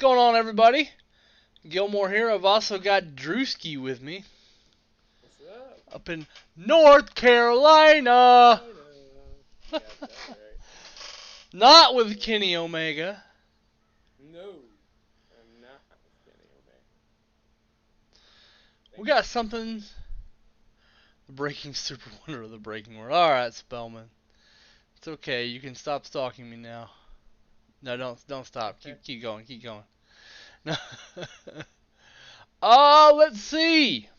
going on, everybody? Gilmore here. I've also got Drewski with me What's up? up in North Carolina. I know. You got that right. Not with Uh, Kenny Omega. no, I'm not with Kenny Omega. We Thank got goodness. something. The breaking super wonder of the breaking world. Alright, Spellman. It's okay. You can stop stalking me now. No, don't stop. Keep going. Keep going. No. Let's see.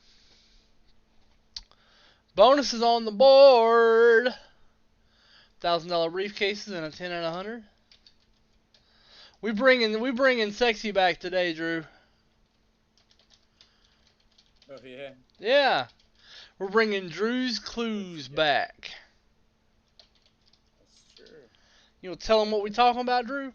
Bonuses on the board. $1,000 briefcases and a 10 and a 100. We bringing sexy back today, Drew. Oh yeah, Yeah, we're bringing Drew's what Clues you got? back. That's true. You know, tell them what we That, talking about, Drew.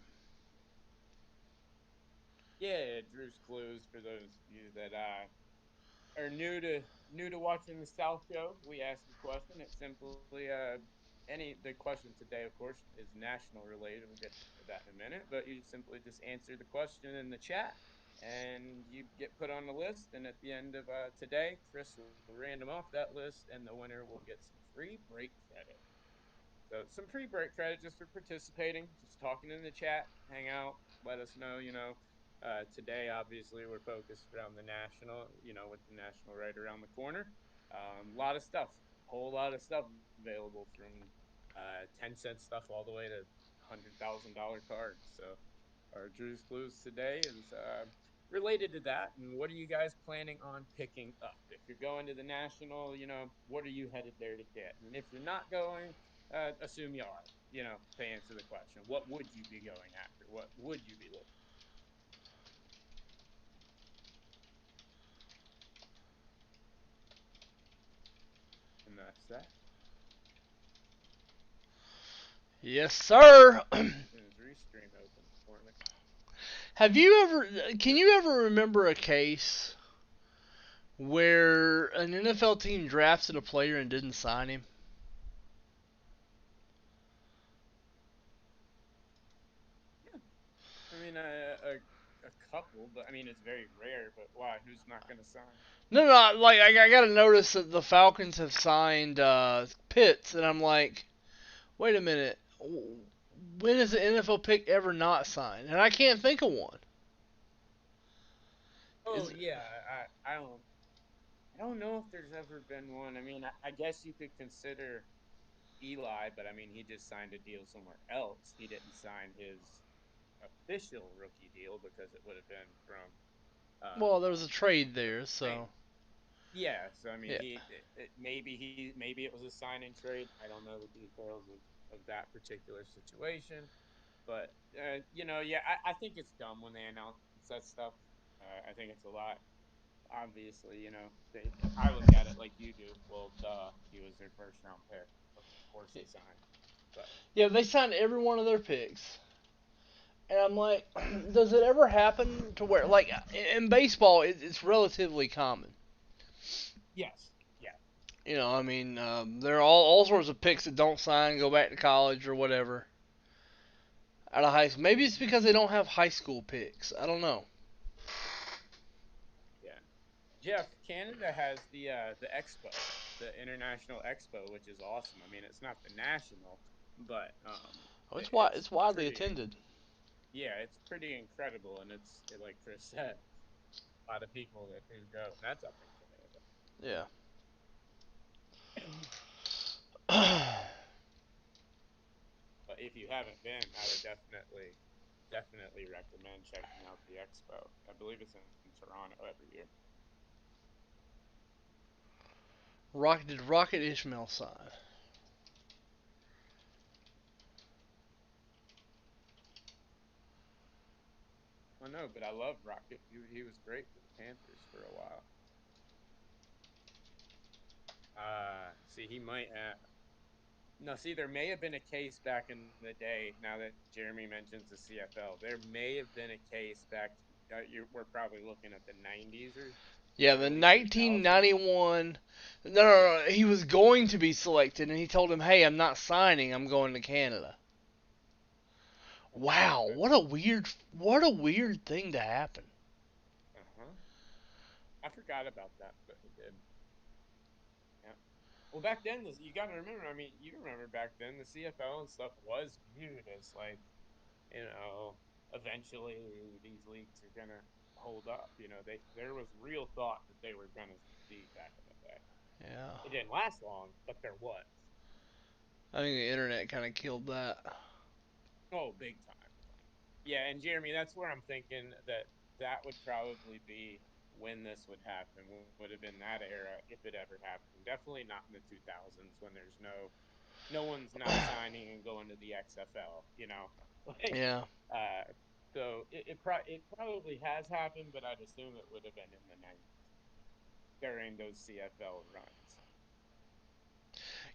yeah, Drew's Clues for those of you that are new to watching the South Show. We ask a question. It's simply any the question today, of course, is national related. We'll get to that in a minute. But you simply just answer the question in the chat, and you get put on the list. And at the end of today, Chris will random off that list, and the winner will get some free break credit. So some free break credit just for participating, just talking in the chat, hang out, let us know. Today obviously we're focused around the national. With the national right around the corner. A lot of stuff, whole lot of stuff available from 10-cent stuff all the way to $100,000 cards. So our Drew's Clues today is related to that. And what are you guys planning on picking up? If you're going to the national, what are you headed there to get? And if you're not going, assume you are. To answer the question, what would you be going after? What would you be looking? And that's that. Yes, sir. Is Restream open for me? Have you ever? Can you ever remember a case where an NFL team drafted a player and didn't sign him? Yeah, I mean a couple, but I mean it's very rare. But why? Who's not going to sign? No, no. Like I got to notice that the Falcons have signed Pitts, and I'm like, wait a minute. When has an NFL pick ever not signed? And I can't think of one. Oh Is yeah, I don't know if there's ever been one. I mean, I guess you could consider Eli, but I mean, he just signed a deal somewhere else. He didn't sign his official rookie deal because it would have been from well, there was a trade there, so Saints. Yeah, so I mean, yeah. maybe it was a sign and trade. I don't know the details of that particular situation, but yeah, I think it's dumb when they announce that stuff. I think it's a lot. Obviously, I look at it like you do. Well, duh, he was their first round pick. Of course he signed. But Yeah, they signed every one of their picks. And I'm like, does it ever happen to where, like, in baseball, it's relatively common. yes, yeah. You know, I mean, there are all sorts of picks that don't sign, go back to college or whatever out of high school. Maybe it's Hmm. because they don't have high school picks. I don't know. Yeah. Jeff, Canada has the expo, the international expo, which is awesome. I mean, it's not the national, but Oh, it's it's widely pretty. attended. Yeah, it's pretty incredible, and like Chris said, a lot of people that do go, and that's up in Yeah. Canada. But if you haven't been, I would definitely recommend checking out the expo. I believe it's in Toronto every year. Did Rocket Ishmael sign? I know, but I love Rocket. He was great for the Panthers for a while. See, he might have. No, see, there may have been a case back in the day. Now that Jeremy mentions the CFL, there may have been a case back. We're probably looking at the '90s or Yeah, the early 2000s. 1991. No, he was going to be selected, and he told him, "Hey, I'm not signing. I'm going to Canada." Wow, what a weird thing to happen. Uh-huh. I forgot about that, but it did. Yeah. Well, back then, you got to remember. I mean, you remember back then, the CFL and stuff was viewed as like, you know, eventually these leagues are gonna hold up. You know, there was real thought that they were gonna succeed back in the day. Yeah. It didn't last long, but there was. I think the internet kind of killed that. Oh, big time. Yeah, and Jeremy, that's where I'm thinking that would probably be when this would happen. Would have been that era if it ever happened. Definitely not in the 2000s when there's no one's not signing and going to the XFL. You know, like Yeah. uh, so it probably has happened, but I'd assume it would have been in the 90s during those CFL runs.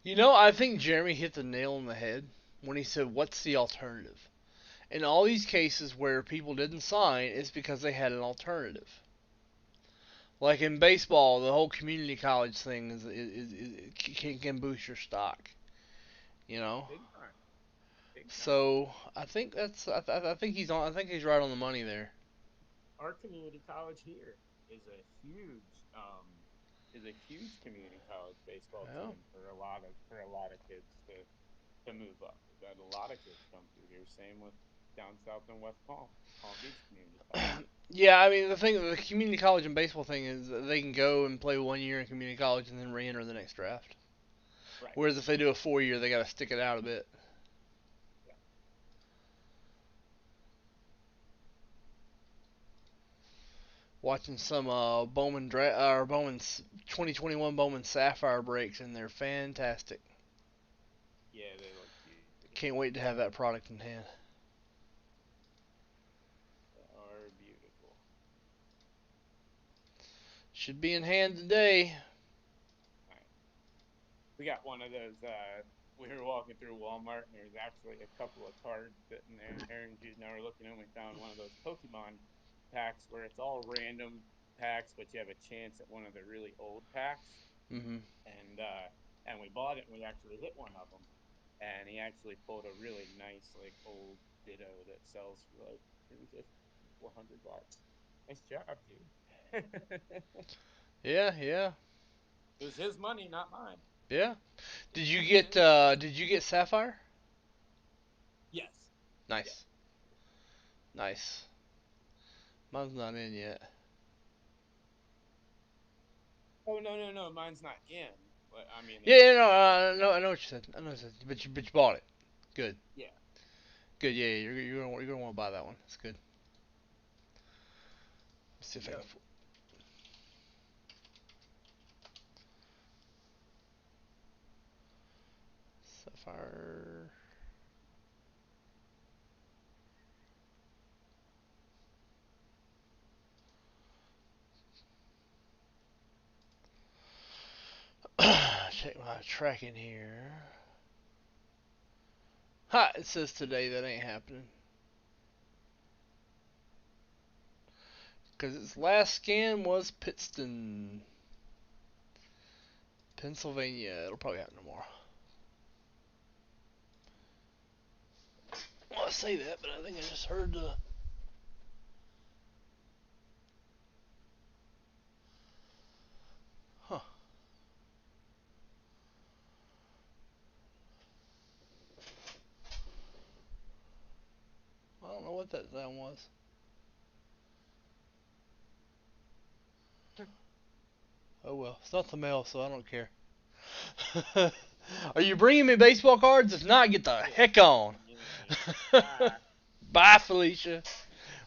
You know, I think Jeremy hit the nail on the head when he said, "What's the alternative?" In all these cases where people didn't sign, it's because they had an alternative. Like in baseball, the whole community college thing can boost your stock. You know. Big time, big time. So I think he's on. I think he's right on the money there. Our community college here is a huge community college baseball Yeah. team for a lot of kids to move up. We've had a lot of kids come through here. Same with down south in West Palm Beach Community College. Yeah, I mean the community college and baseball thing is that they can go and play 1 year in community college and then re-enter the next draft. Right. Whereas if they do a 4 year, they got to stick it out a bit. Yeah. Watching some Bowman's 2021 Bowman Sapphire breaks and they're fantastic. Yeah, they look beautiful. Can't wait to have that product in hand. They are beautiful. Should be in hand today. All right. We got one of those. We were walking through Walmart, and there's actually a couple of cards sitting there. And Jude and I were looking, and we found one of those Pokemon packs where it's all random packs, but you have a chance at one of the really old packs. Hmm. And we bought it, and we actually hit one of them. And he actually pulled a really nice, like old Ditto that sells for like 400 bucks. Nice job, dude. Yeah, yeah, It was his money, not mine. yeah. His. Did you get Sapphire? Yes. Yeah. Nice, nice. Mine's not in yet. Oh no, mine's not in. But I mean, Yeah, yeah, it's no, I know what you said. I know what you said. But you bought it. Good, yeah. good. Yeah, yeah, you're gonna want to buy that one. That's good. Let's see if I can. Yep. Sapphire. Check my tracking here. Ha! It says today that ain't happening. Because its last scan was Pittston, Pennsylvania. It'll probably happen tomorrow. Well, I say that, but I think I just heard the. Huh. I don't know what that sound was. Oh well, it's not the mail, so I don't care. Are you bringing me baseball cards? If not, get the heck on. Bye. Bye, Felicia.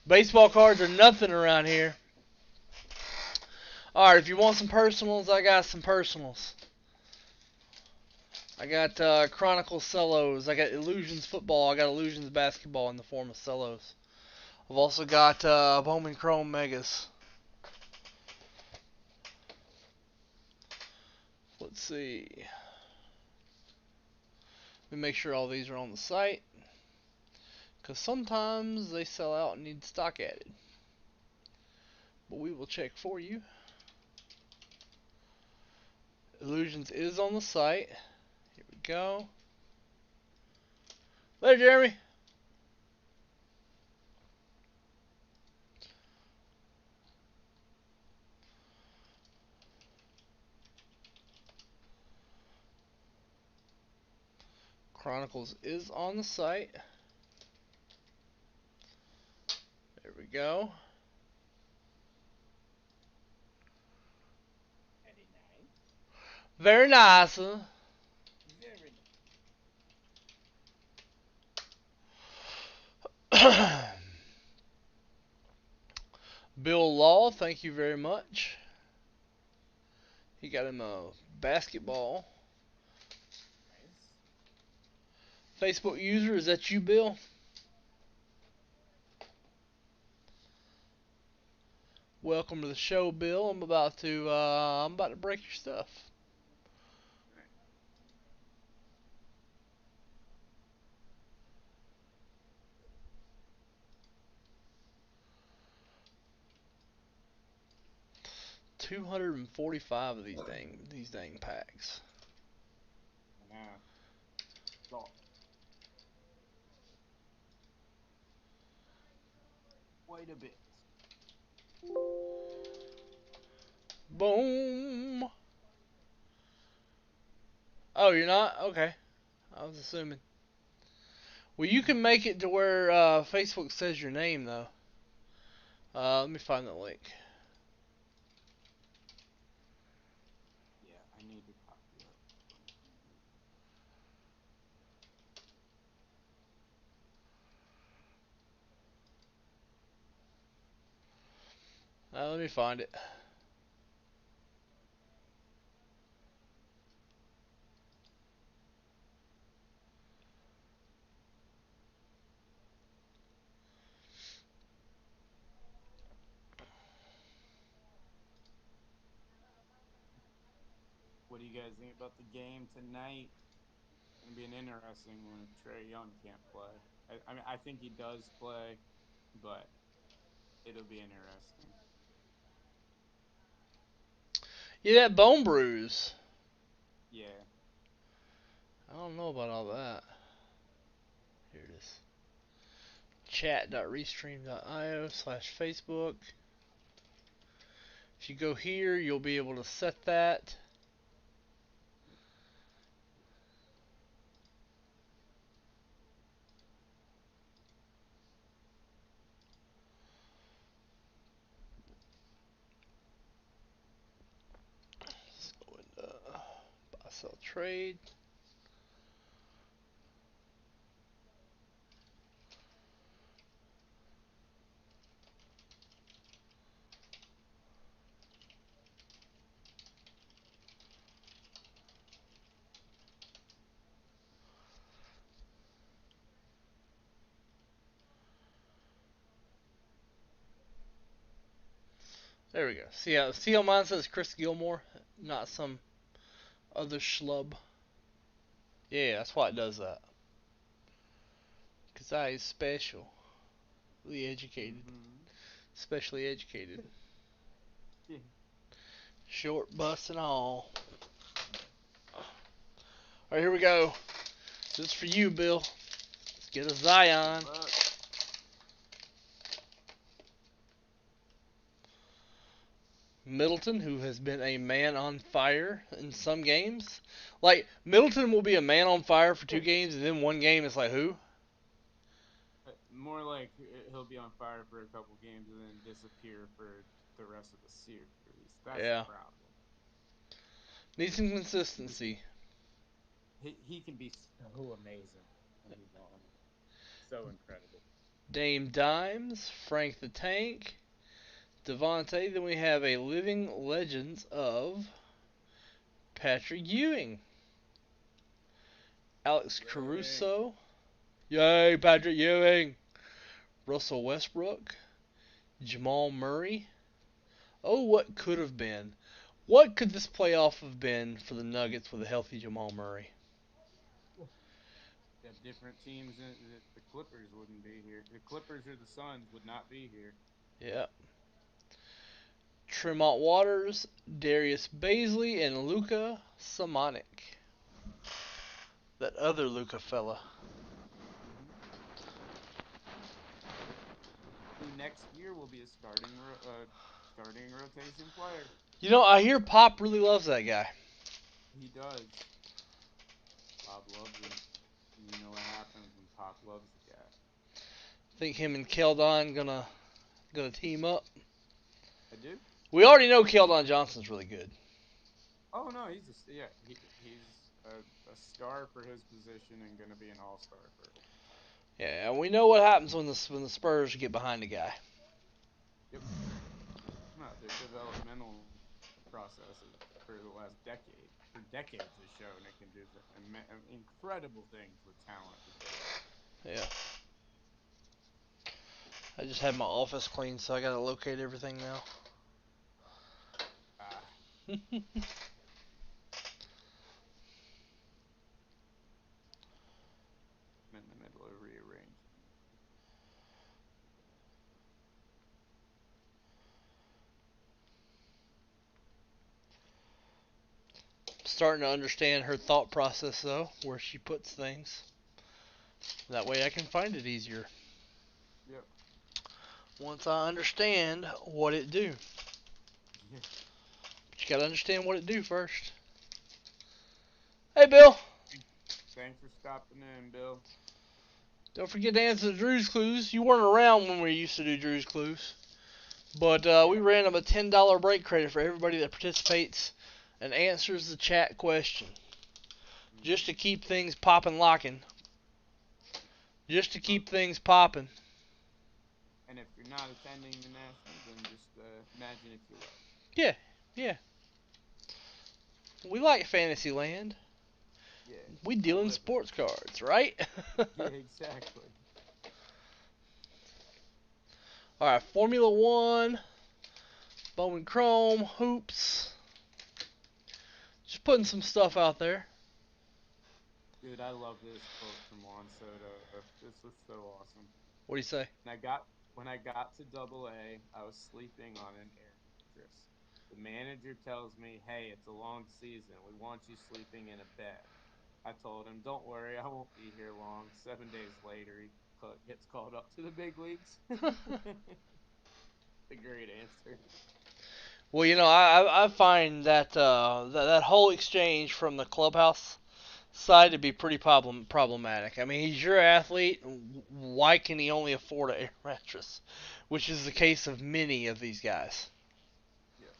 Baseball cards are nothing around here. Alright, if you want some personals, I got some personals. I got Chronicle Cellos. I got Illusions Football. I got Illusions Basketball in the form of Cellos. I've also got Bowman Chrome Megas. Let's see. Let me make sure all these are on the site. Because sometimes they sell out and need stock added. But we will check for you. Illusions is on the site. Here we go. Later, Jeremy. Chronicles is on the site. There we go. Very nice. Very nice. Very Bill Law, thank you very much. He got him a basketball. nice. Facebook user, is that you, Bill? Welcome to the show, Bill. I'm about to break your stuff. 245 of these dang packs. So, quite a bit. Boom. Oh, you're not? Okay. I was assuming. Well, you can make it to where Facebook says your name, though. Let me find the link. Yeah, I need to copy up. Let me find it. What do you guys think about the game tonight? It's gonna be an interesting one if Trae Young can't play. I mean, I think he does play, but it'll be interesting. Yeah, that bone bruise. Yeah. I don't know about all that. Here it is. Chat.restream.io/Facebook. If you go here, you'll be able to set that. Let's go into buy, sell, trade. There we go. See how mine says Chris Gilmore, not some other schlub. Yeah, that's why it does that. Cause I is specially educated, specially educated. Yeah. Short bus and all. Alright, here we go. This is for you, Bill. Let's get a Zion. Middleton, who has been a man on fire in some games. Like, Middleton will be a man on fire for 2 games, and then one game it's like, who? More like he'll be on fire for a couple games and then disappear for the rest of the series. That's Yeah. the problem. Needs some consistency. He can be so amazing when he's on. So incredible. Dame Dimes, Frank the Tank, Devontae. Then we have a living legends of Patrick Ewing, Alex Caruso. Yay, Patrick Ewing. Russell Westbrook, Jamal Murray. Oh, what could have been? What could this playoff have been for the Nuggets with a healthy Jamal Murray? Have different teams. The Clippers wouldn't be here. The Clippers or the Suns would not be here. Yeah. Tremont Waters, Darius Baisley, and Luka Samanic. That other Luka fella. Who next year will be a starting rotation player. You know, I hear Pop really loves that guy. He does. Bob loves him. Doc loves the guy. Think him and Keldon gonna team up. I do. We already know Keldon Johnson's really good. Oh no, he's a star for his position and going to be an all-star for. Yeah, and we know what happens when the Spurs get behind a guy. Yep. No, their developmental process for the last decade, for decades, has shown it can do incredible things with talent. Yeah. I just had my office cleaned, so I gotta locate everything now. Ah, I'm in the middle of rearranging. Starting to understand her thought process though, where she puts things. That way I can find it easier. Yep. Once I understand what it do. Yeah. But you gotta understand what it do first. Hey Bill! Thanks for stopping in, Bill. Don't forget to answer the Drew's Clues. You weren't around when we used to do Drew's Clues. But we ran them a $10 break credit for everybody that participates and answers the chat question. Just to keep things poppin' locking. Just to keep things poppin'. And if you're not attending the Nationals, then just imagine if you were. Yeah, yeah. We like Fantasyland. Yeah. We deal in sports cards, right? Yeah, exactly. Alright, Formula One, Bowman Chrome, hoops. Just putting some stuff out there. Dude, I love this quote from Juan Soto. This was so awesome. What do you say? When I got to Double A, I was sleeping on an air mattress. The manager tells me, "Hey, it's a long season. We want you sleeping in a bed." I told him, "Don't worry, I won't be here long." 7 days later, he gets called up to the big leagues. A great answer. Well, you know, I find that, that whole exchange from the clubhouse side to be pretty problematic. I mean, he's your athlete. Why can he only afford an air mattress? Which is the case of many of these guys. Yeah.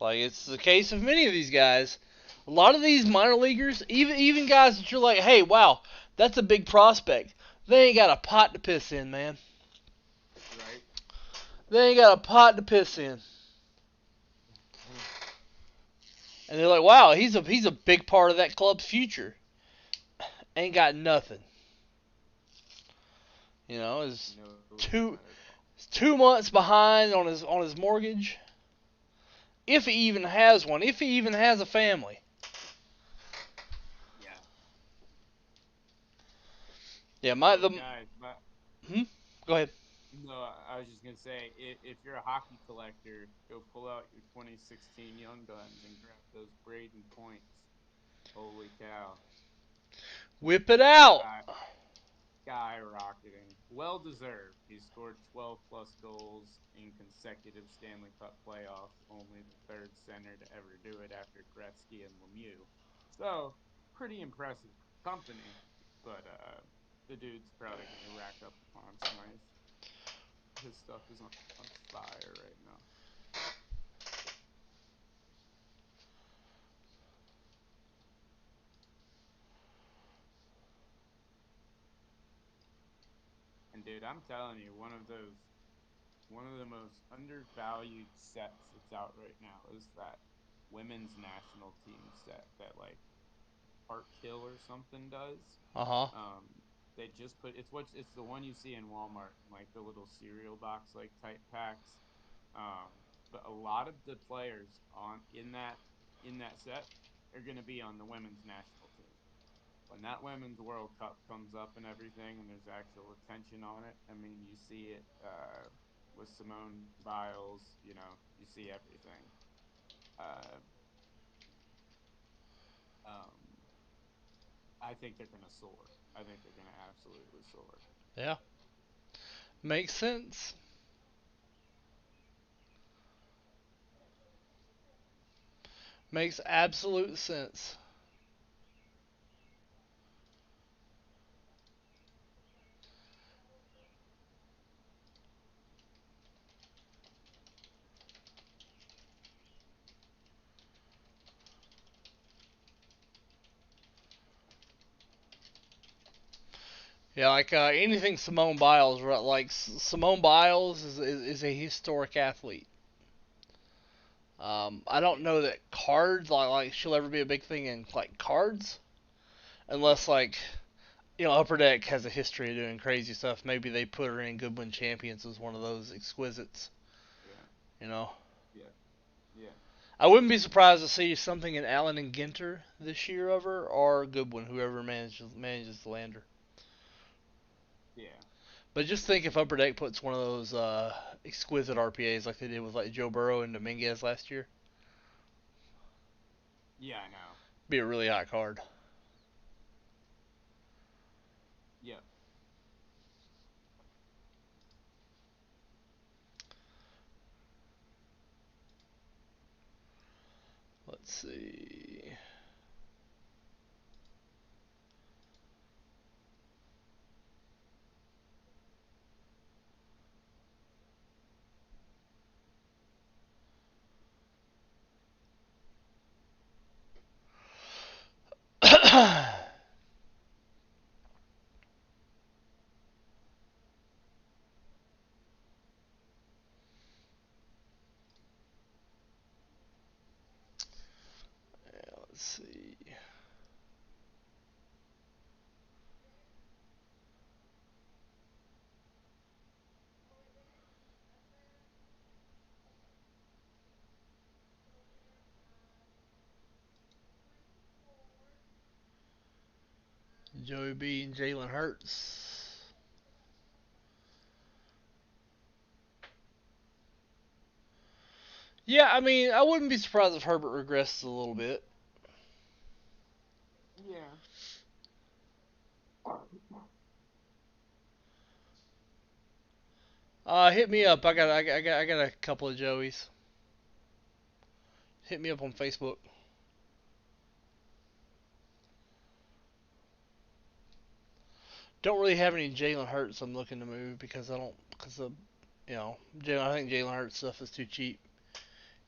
Like, it's the case of many of these guys. A lot of these minor leaguers, even guys that you're like, hey, wow, that's a big prospect. They ain't got a pot to piss in, man. Right. They ain't got a pot to piss in. And they're like, wow, he's a big part of that club's future. Ain't got nothing. You know, is No, two not at all. 2 months behind on his mortgage. If he even has one, if he even has a family. Yeah. Yeah, Guys, hmm? Go ahead. no, I was just gonna say, if you're a hockey collector, go pull out your 2016 Young Guns and grab those Braden points. Holy cow! Whip it out. Guy, skyrocketing. Well deserved. He scored 12 plus goals in consecutive Stanley Cup playoffs, only the third center to ever do it after Gretzky and Lemieux. So, pretty impressive company, but the dude's probably going to rack up the Conn Smythe. His stuff is on fire right now. And dude, I'm telling you, one of the most undervalued sets that's out right now is that women's national team set that like Park Hill or something does. Uh huh. They just put it's the one you see in Walmart, like the little cereal box like type packs. Um, but a lot of the players on in that set are going to be on the women's national team. When that women's World Cup comes up and everything, and there's actual attention on it, I mean, you see it with Simone Biles. You know, you see everything. Uh, um, I think they're going to soar. I think they're going to absolutely soar. Yeah. Makes sense. Makes absolute sense. Yeah, like anything Simone Biles, right? Like Simone Biles is a historic athlete. I don't know that cards like she'll ever be a big thing in like cards, unless like Upper Deck has a history of doing crazy stuff. Maybe they put her in Goodwin Champions as one of those exquisites. Yeah, You know, yeah, yeah. I wouldn't be surprised to see something in Allen and Ginter this year of her, or Goodwin, whoever manages to land her. Yeah. But just think if Upper Deck puts one of those exquisite RPAs like they did with like Joe Burrow and Dominguez last year, Yeah, I know. be a really hot card. Yep. Let's see. Let's see. Joey B and Jalen Hurts. Yeah, I mean, I wouldn't be surprised if Herbert regresses a little bit. Yeah. Hit me up. I got a couple of Joeys. Hit me up on Facebook. Don't really have any Jalen Hurts I'm looking to move because I don't because of Jalen. I think Jalen Hurts stuff is too cheap.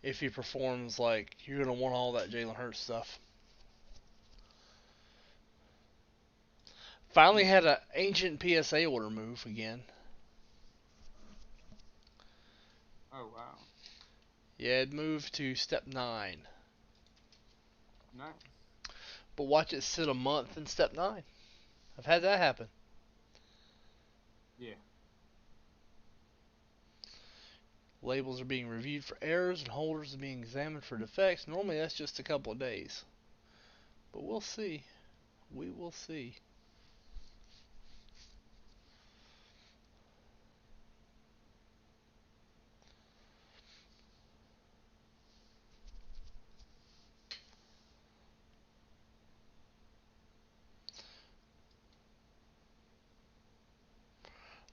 If he performs like you're gonna want all that Jalen Hurts stuff. Finally Yeah. had an ancient PSA order move again. Oh wow. Yeah, it moved to step 9. Nice. But watch it sit a month in step 9. I've had that happen. Yeah. Labels are being reviewed for errors and holders are being examined for defects. Normally that's just a couple of days. But we'll see. We will see.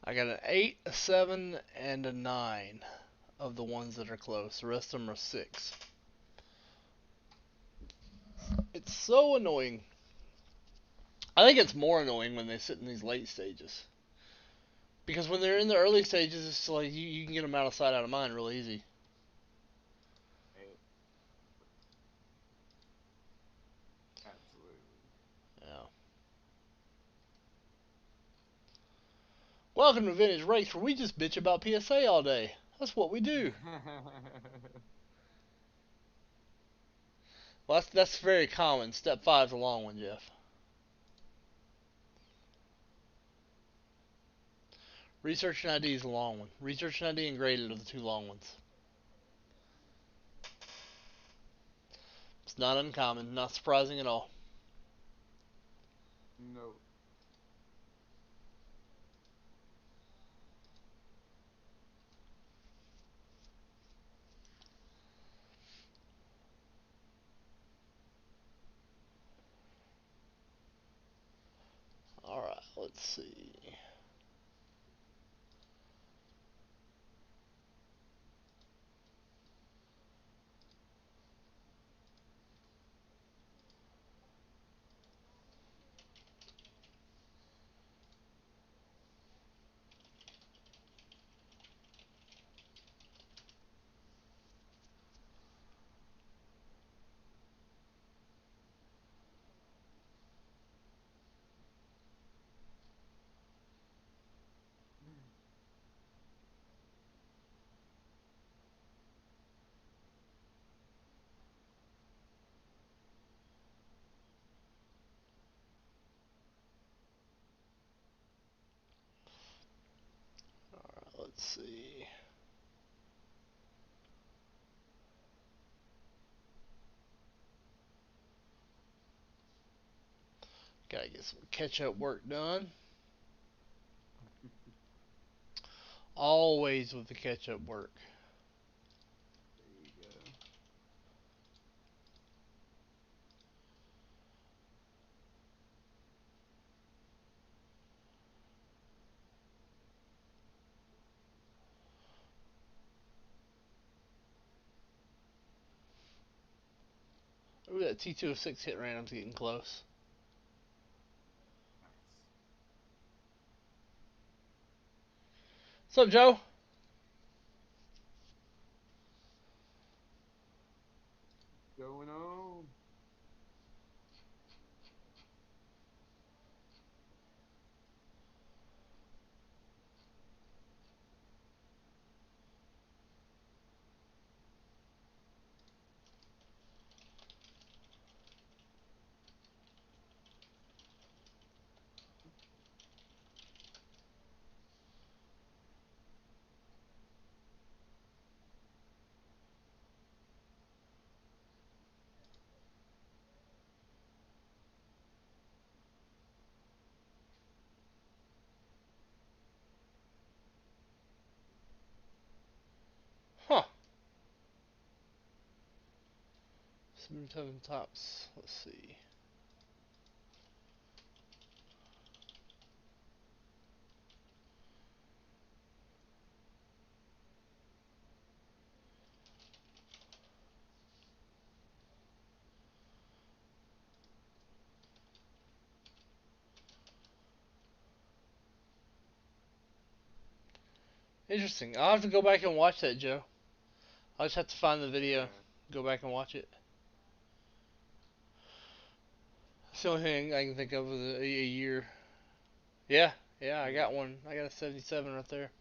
I got an 8, a 7, and a 9 of the ones that are close. The rest of them are 6. It's so annoying. I think it's more annoying when they sit in these late stages. Because when they're in the early stages, it's like you can get them out of sight, out of mind real easy. Hey, absolutely. Yeah. Welcome to Vintage Race, where we just bitch about PSA all day. That's what we do. Well, that's very common. Step 5's a long one, Jeff. Research and ID is a long one. Research and ID and graded are the two long ones. It's not uncommon, not surprising at all. No. Alright, let's see. see. Gotta get some catch-up work done. Always with the catch-up work. There you go. Ooh, that T206 hit random's getting close. Nice. What's up, Joe? Going on. Huh. Seven tops. Let's see. Interesting. I'll have to go back and watch that, Joe. I'll just have to find the video, Yeah. go back and watch it. It's the only thing I can think of with a year. Yeah, yeah, I got one. I got a 77 right there.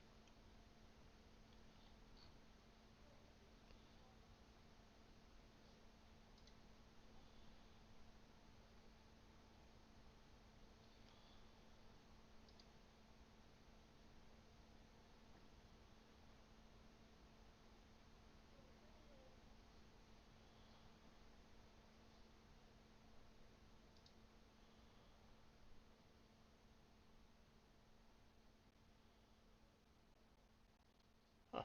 Huh.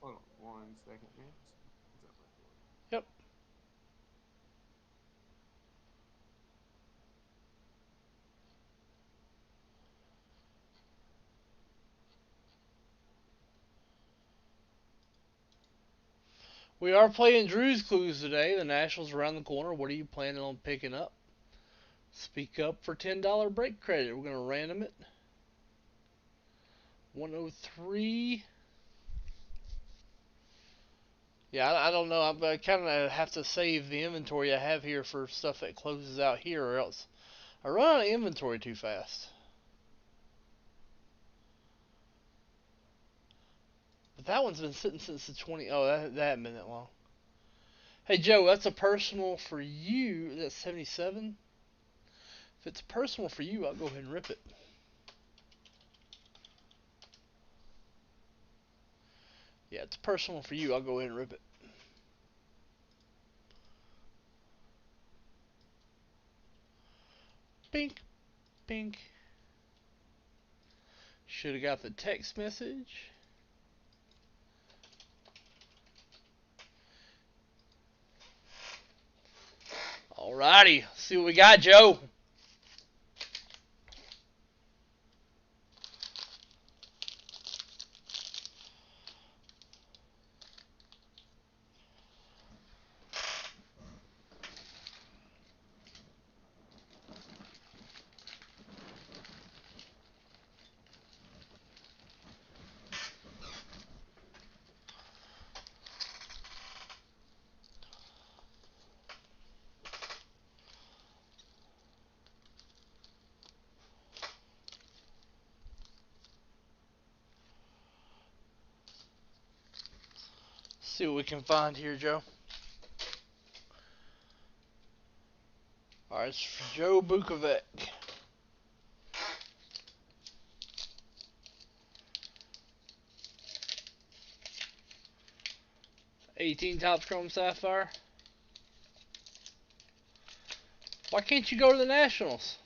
Hold on 1 second, man. What's up, my boy? Yep. We are playing Drew's Clues today. The Nationals around the corner. What are you planning on picking up? Speak up for $10 break credit. We're gonna random it. 103. Yeah, I don't know. I kind of have to save the inventory I have here for stuff that closes out here, or else I run out of inventory too fast. But that one's been sitting since the 20. Oh, that hadn't been that long. Hey, Joe, that's a personal for you. That's 77. If it's personal for you, I'll go ahead and rip it. Yeah, it's personal for you. I'll go ahead and rip it. Bink, bink. Should have got the text message. Alrighty, see what we got, Joe. See what we can find here, Joe. Alright, it's for Joe Bukovic. 18 Topps Chrome Sapphire. Why can't you go to the Nationals?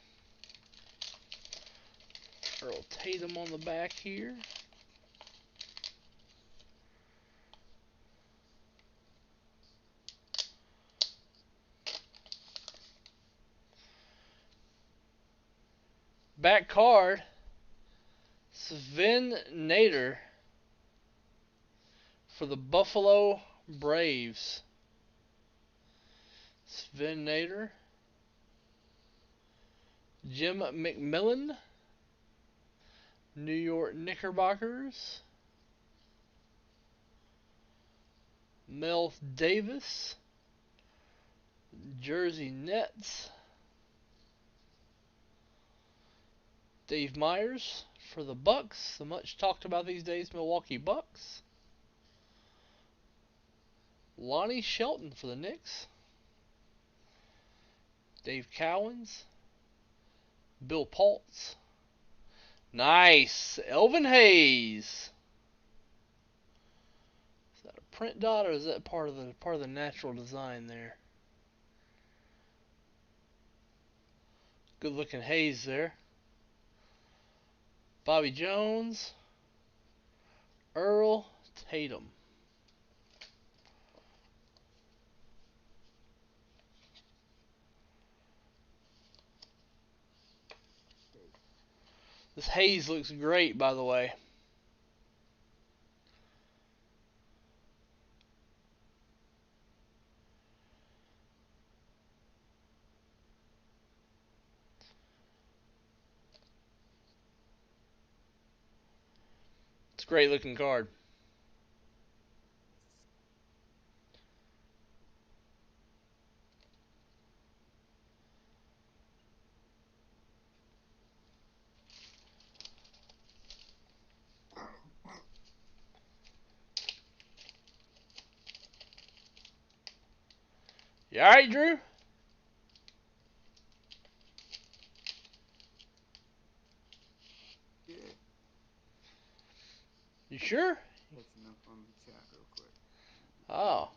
Earl Tatum on the back here. Back card, Sven Nader for the Buffalo Braves. Sven Nader. Jim McMillan, New York Knickerbockers. Mel Davis, Jersey Nets. Dave Myers for the Bucks, the much talked about these days Milwaukee Bucks. Lonnie Shelton for the Knicks. Dave Cowens. Bill Paltz. Nice. Elvin Hayes. Is that a print dot or is that part of the natural design there? Good looking Hayes there. Bobby Jones. Earl Tatum. This Hayes looks great, by the way. It's a great looking card. You alright, Drew? Yeah. You sure? Catching up on the chat real quick. Oh.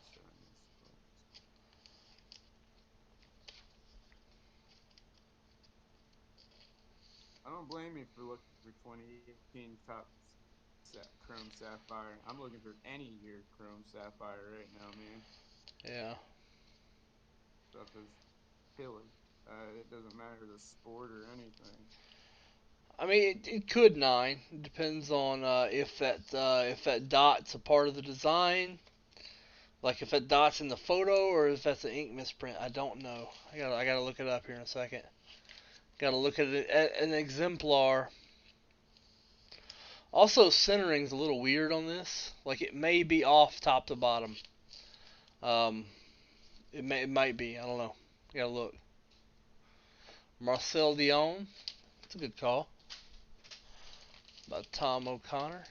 I don't blame you for looking for 2018 Topps Chrome Sapphire. I'm looking for any year Chrome Sapphire right now, man. Yeah. Stuff is killer. It doesn't matter the sport or anything. I mean, it could 9. It depends on if that dot's a part of the design, like if that dot's in the photo, or if that's an ink misprint. I don't know. I gotta look it up here in a second. Gotta look at it at an exemplar. Also, centering's a little weird on this. Like it may be off top to bottom. It might be. I don't know. Gotta look. Marcel Dion. That's a good call. By Tom O'Connor.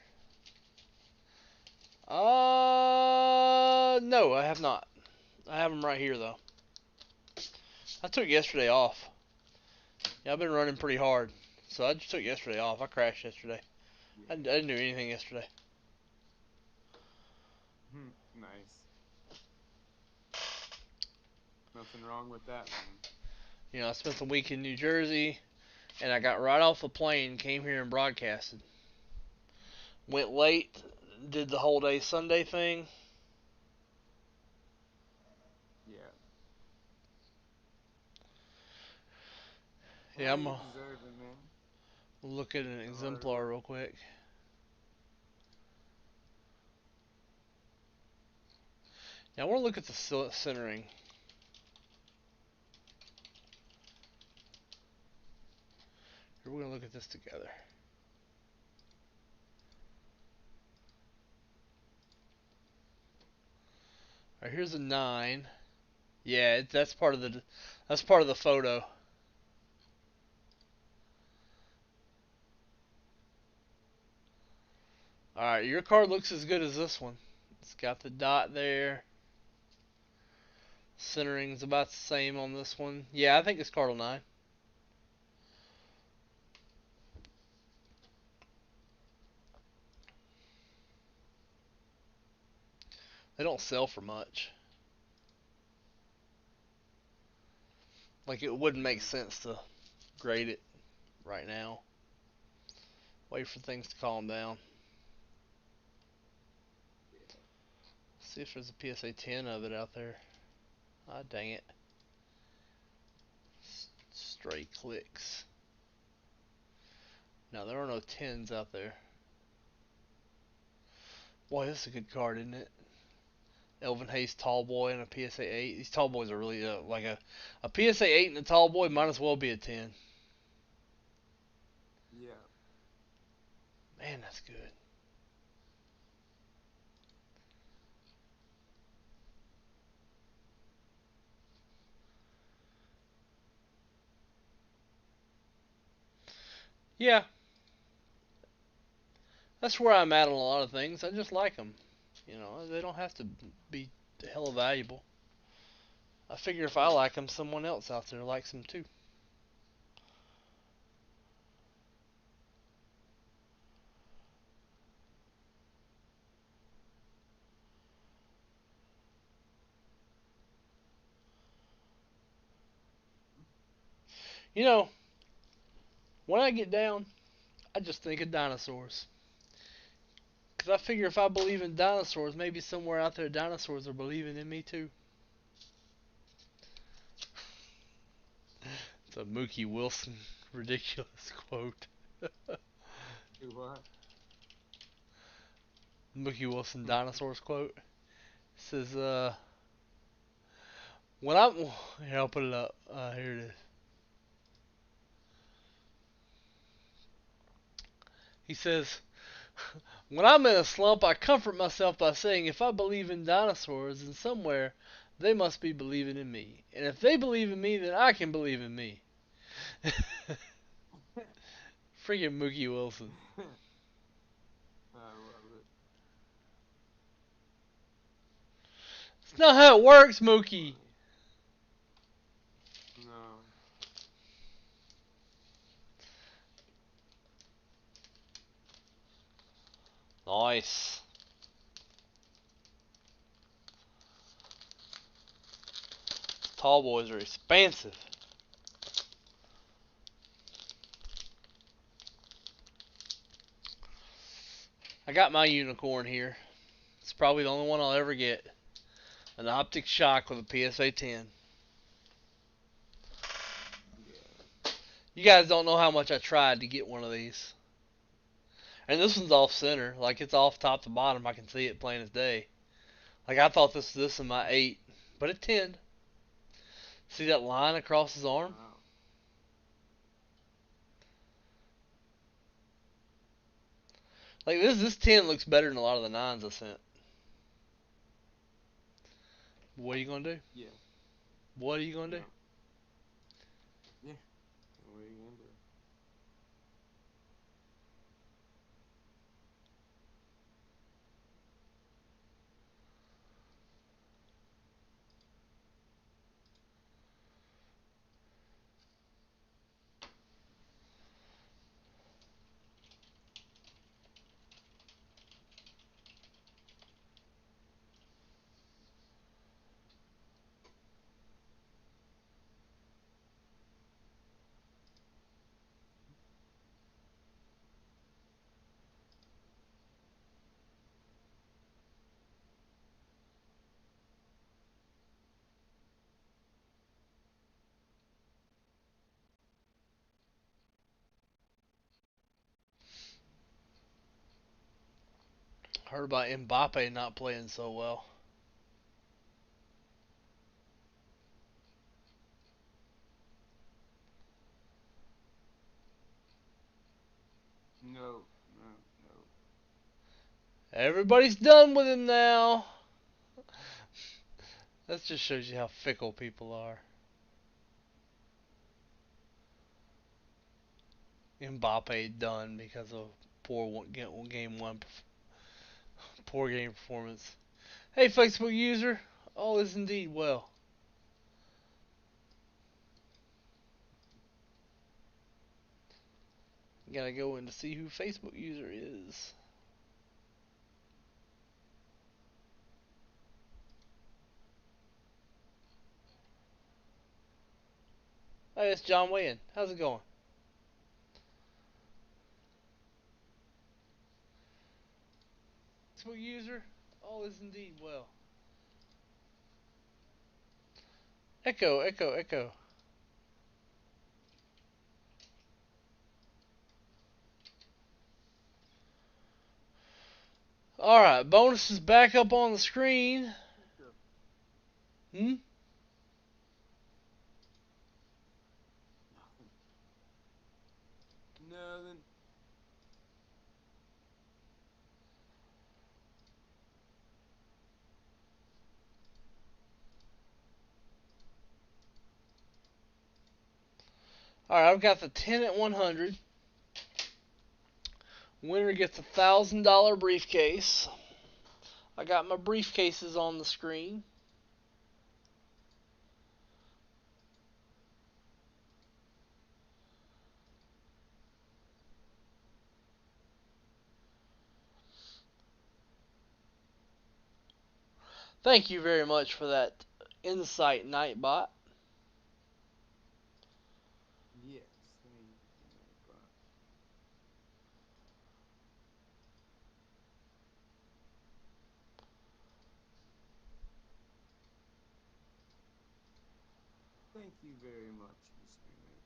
No, I have not. I have them right here though. I took yesterday off. Yeah, I've been running pretty hard, so I just took yesterday off. I crashed yesterday. Yeah. I didn't do anything yesterday. Nice. Nothing wrong with that, man. You know, I spent the week in New Jersey, and I got right off the plane, came here and broadcasted. Went late, did the whole day Sunday thing. Yeah. Yeah, I'm you gonna deserve it, man. look at an The hard exemplar work. real quick. Now I want to look at the centering. Here, we're gonna look at this together. All right, here's a 9. Yeah, that's part of the photo. All right, your card looks as good as this one. It's got the dot there. Centering's about the same on this one. Yeah, I think it's Cardinal 9. They don't sell for much. Like, it wouldn't make sense to grade it right now. Wait for things to calm down. See if there's a PSA 10 of it out there. Ah, dang it. Stray clicks. No, there are no 10s out there. Boy, this is a good card, isn't it? Elvin Hayes Tall Boy and a PSA 8. These Tall Boys are really like a PSA 8 and a Tall Boy might as well be a 10. Yeah. Man, that's good. Yeah, that's where I'm at on a lot of things. I just like them. You know, they don't have to be hella valuable. I figure if I like them, someone else out there likes them too. You know, when I get down, I just think of dinosaurs. Because I figure if I believe in dinosaurs, maybe somewhere out there dinosaurs are believing in me too. It's a Mookie Wilson ridiculous quote. Do what? Mookie Wilson dinosaurs quote. It says, when I'm, here, I'll put it up. Here it is. He says, when I'm in a slump, I comfort myself by saying if I believe in dinosaurs, then somewhere they must be believing in me. And if they believe in me, then I can believe in me. Freaking Mookie Wilson. I love it. It's not how it works, Mookie. No. Nice. Tall boys are expensive. I got my unicorn here. It's probably the only one I'll ever get. An Optic Shock with a PSA 10. Yeah. You guys don't know how much I tried to get one of these. And this one's off center. Like, it's off top to bottom. I can see it plain as day. Like, I thought this in my 8. But it 10. See that line across his arm? Wow. Like, this 10 looks better than a lot of the 9s I sent. What are you going to do? Yeah. What are you going to do? Yeah. What are you gonna do? Heard about Mbappe not playing so well. No. No. No. Everybody's done with him now. That just shows you how fickle people are. Mbappe done because of poor game one, poor game performance. Hey, Facebook user, all is indeed well. Gotta go in to see who Facebook user is. Hey, it's John Wayne. How's it going? Facebook user, all is indeed well. Echo, echo, echo. Alright, bonus is back up on the screen. Hmm? Nothing. Alright, I've got the 10 at 100. Winner gets a $1,000 briefcase. I got my briefcases on the screen. Thank you very much for that insight, Nightbot. Yes. Thank you, Nightbot. Thank you very much, Mr. Nightbot.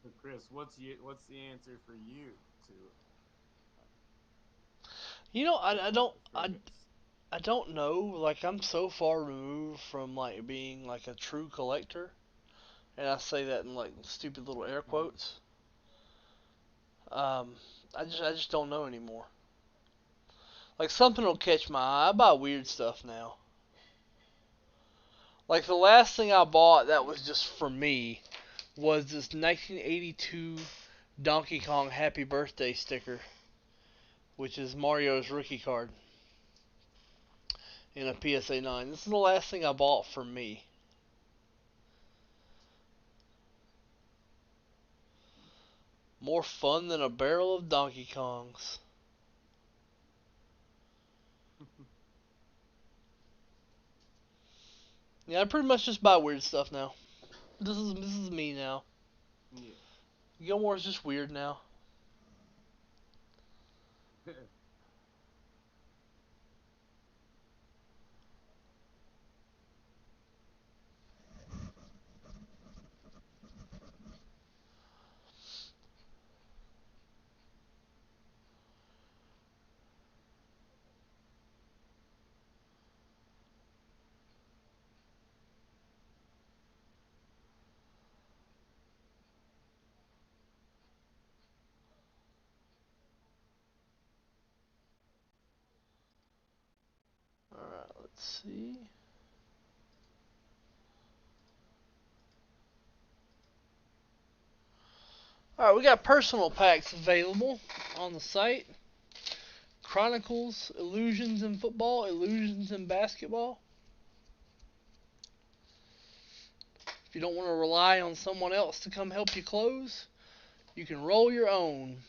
So Chris, what's the answer for you to You know, I don't the I, frigates? I don't know. Like, I'm so far removed from like being like a true collector, and I say that in like stupid little air quotes. Um, I just don't know anymore. Like, something will catch my eye. I buy weird stuff now. Like, the last thing I bought that was just for me was this 1982 Donkey Kong Happy Birthday sticker, which is Mario's rookie card in a PSA 9. This is the last thing I bought for me. More fun than a barrel of Donkey Kongs. Yeah, I pretty much just buy weird stuff now. This is me now. Yeah. Gilmore's just weird now. Alright, let's see. Alright, we got personal packs available on the site. Chronicles, Illusions in Football, Illusions in Basketball. If you don't want to rely on someone else to come help you close, you can roll your own.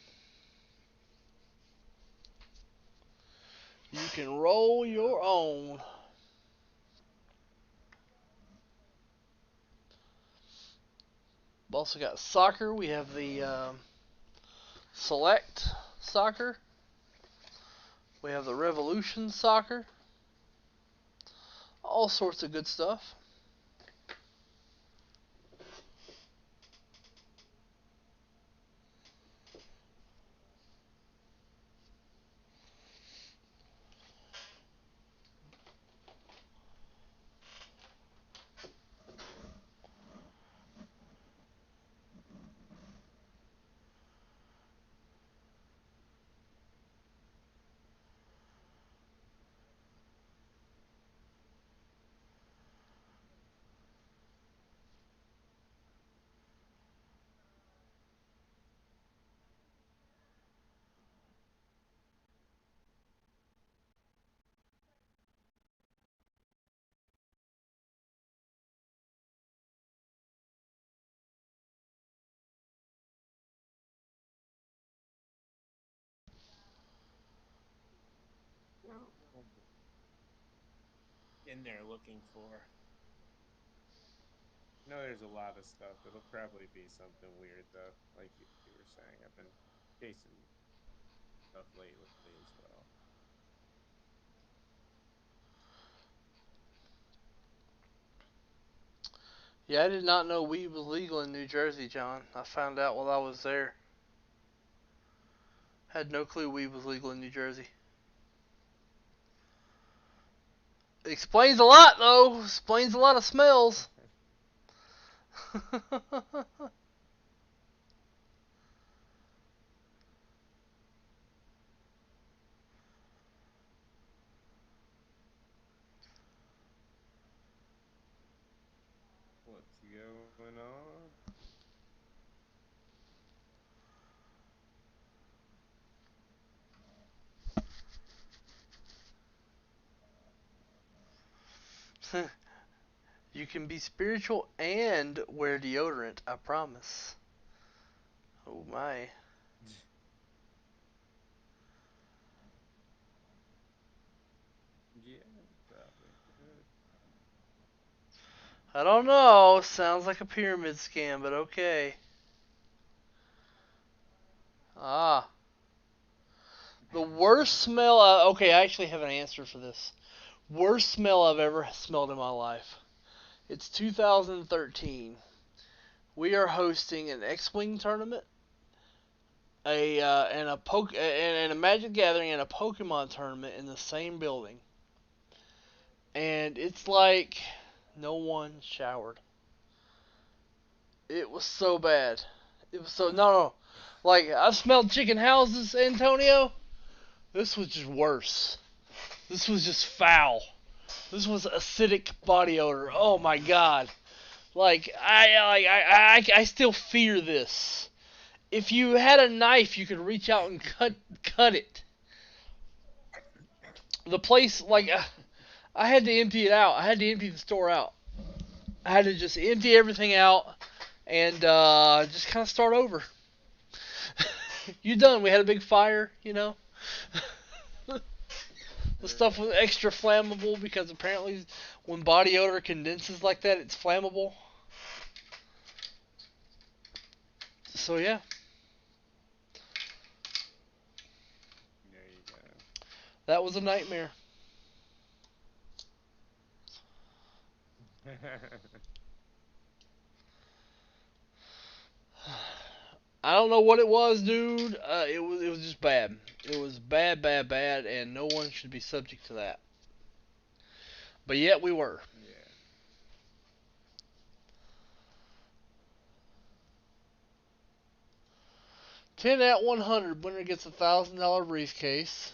You can roll your own. We've also got soccer. We have the Select Soccer. We have the Revolution Soccer. All sorts of good stuff. in there looking for. No, there's a lot of stuff. It'll probably be something weird though, like you were saying. I've been chasing stuff lately as well. Yeah, I did not know weed was legal in New Jersey, John. I found out while I was there. Had no clue weed was legal in New Jersey. It explains a lot, though. Explains a lot of smells. What's going on? You can be spiritual and wear deodorant, I promise. Oh my. Yeah, probably could. I don't know. Sounds like a pyramid scam, but okay. Ah. The worst smell. Okay, I actually have an answer for this. Worst smell I've ever smelled in my life. It's 2013. We are hosting an X-wing tournament, and a Magic Gathering and a Pokemon tournament in the same building, and it's like no one showered. It was so bad. It was so no. Like I've smelled chicken houses, Antonio. This was just worse. This was just foul. This was acidic body odor. Oh my god. I still fear this. If you had a knife, you could reach out and cut it. The place I had to empty it out. I had to empty the store out. I had to just empty everything out and just kind of start over. You done? We had a big fire, you know. The stuff was extra flammable because apparently when body odor condenses like that, it's flammable. So yeah, There you go. that was a nightmare. I don't know what it was, dude. It was just bad. It was bad, bad, bad, and no one should be subject to that. But yet we were. Yeah. 10 at 100. Winner gets $1,000 briefcase.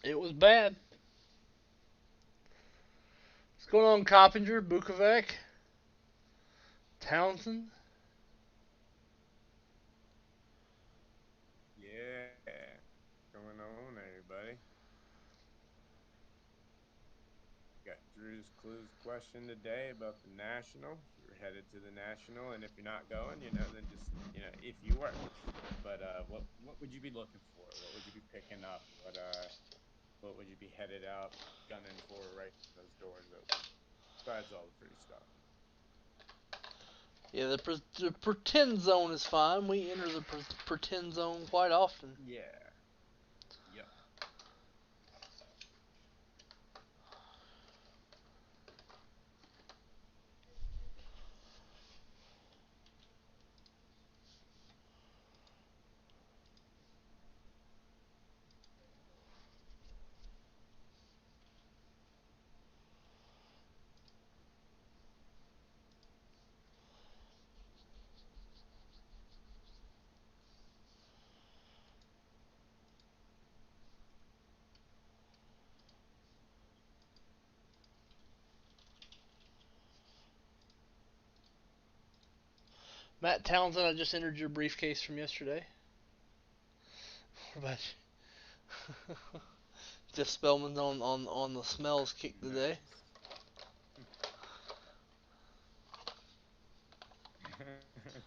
It was bad. What's going on, Coppinger, Bukovac, Townsend? Yeah. Going on, everybody? Got Drew's Clues question today about the National. If you're headed to the National, and if you're not going, then just if you were. But what would you be looking for? What would you be picking up? What would you be headed out gunning for right when those doors open? Besides all the free stuff. Yeah, the pretend zone is fine. We enter the pretend zone quite often. Yeah. Yep. Matt Townsend, I just entered your briefcase from yesterday. What about you? Jeff Spellman on the smells kick today. Nice.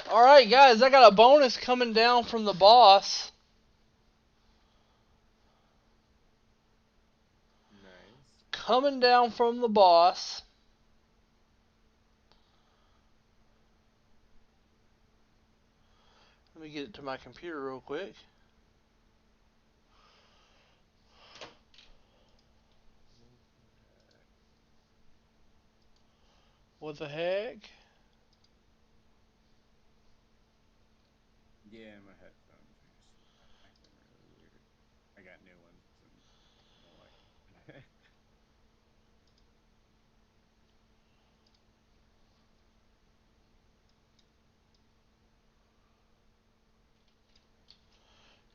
All right, guys, I got a bonus coming down from the boss. Nice. Coming down from the boss. Let me get it to my computer real quick. What the heck? Yeah, my headphones are just acting really weird. I got new ones and I don't like them.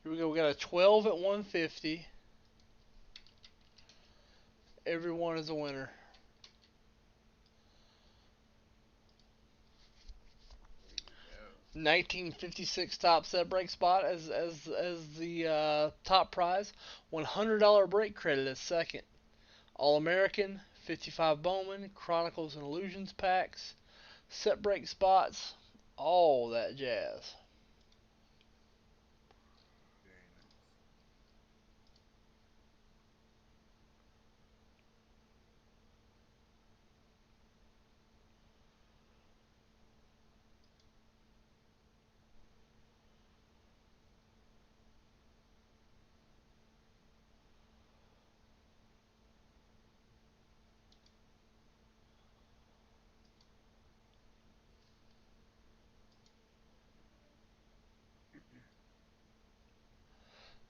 Here we go. We got a 12 at 150. Everyone is a winner. There you go. 1956 top set break spot as the top prize. $100 break credit as second. All American, 55 Bowman, Chronicles and Illusions packs, set break spots, all that jazz. Very nice.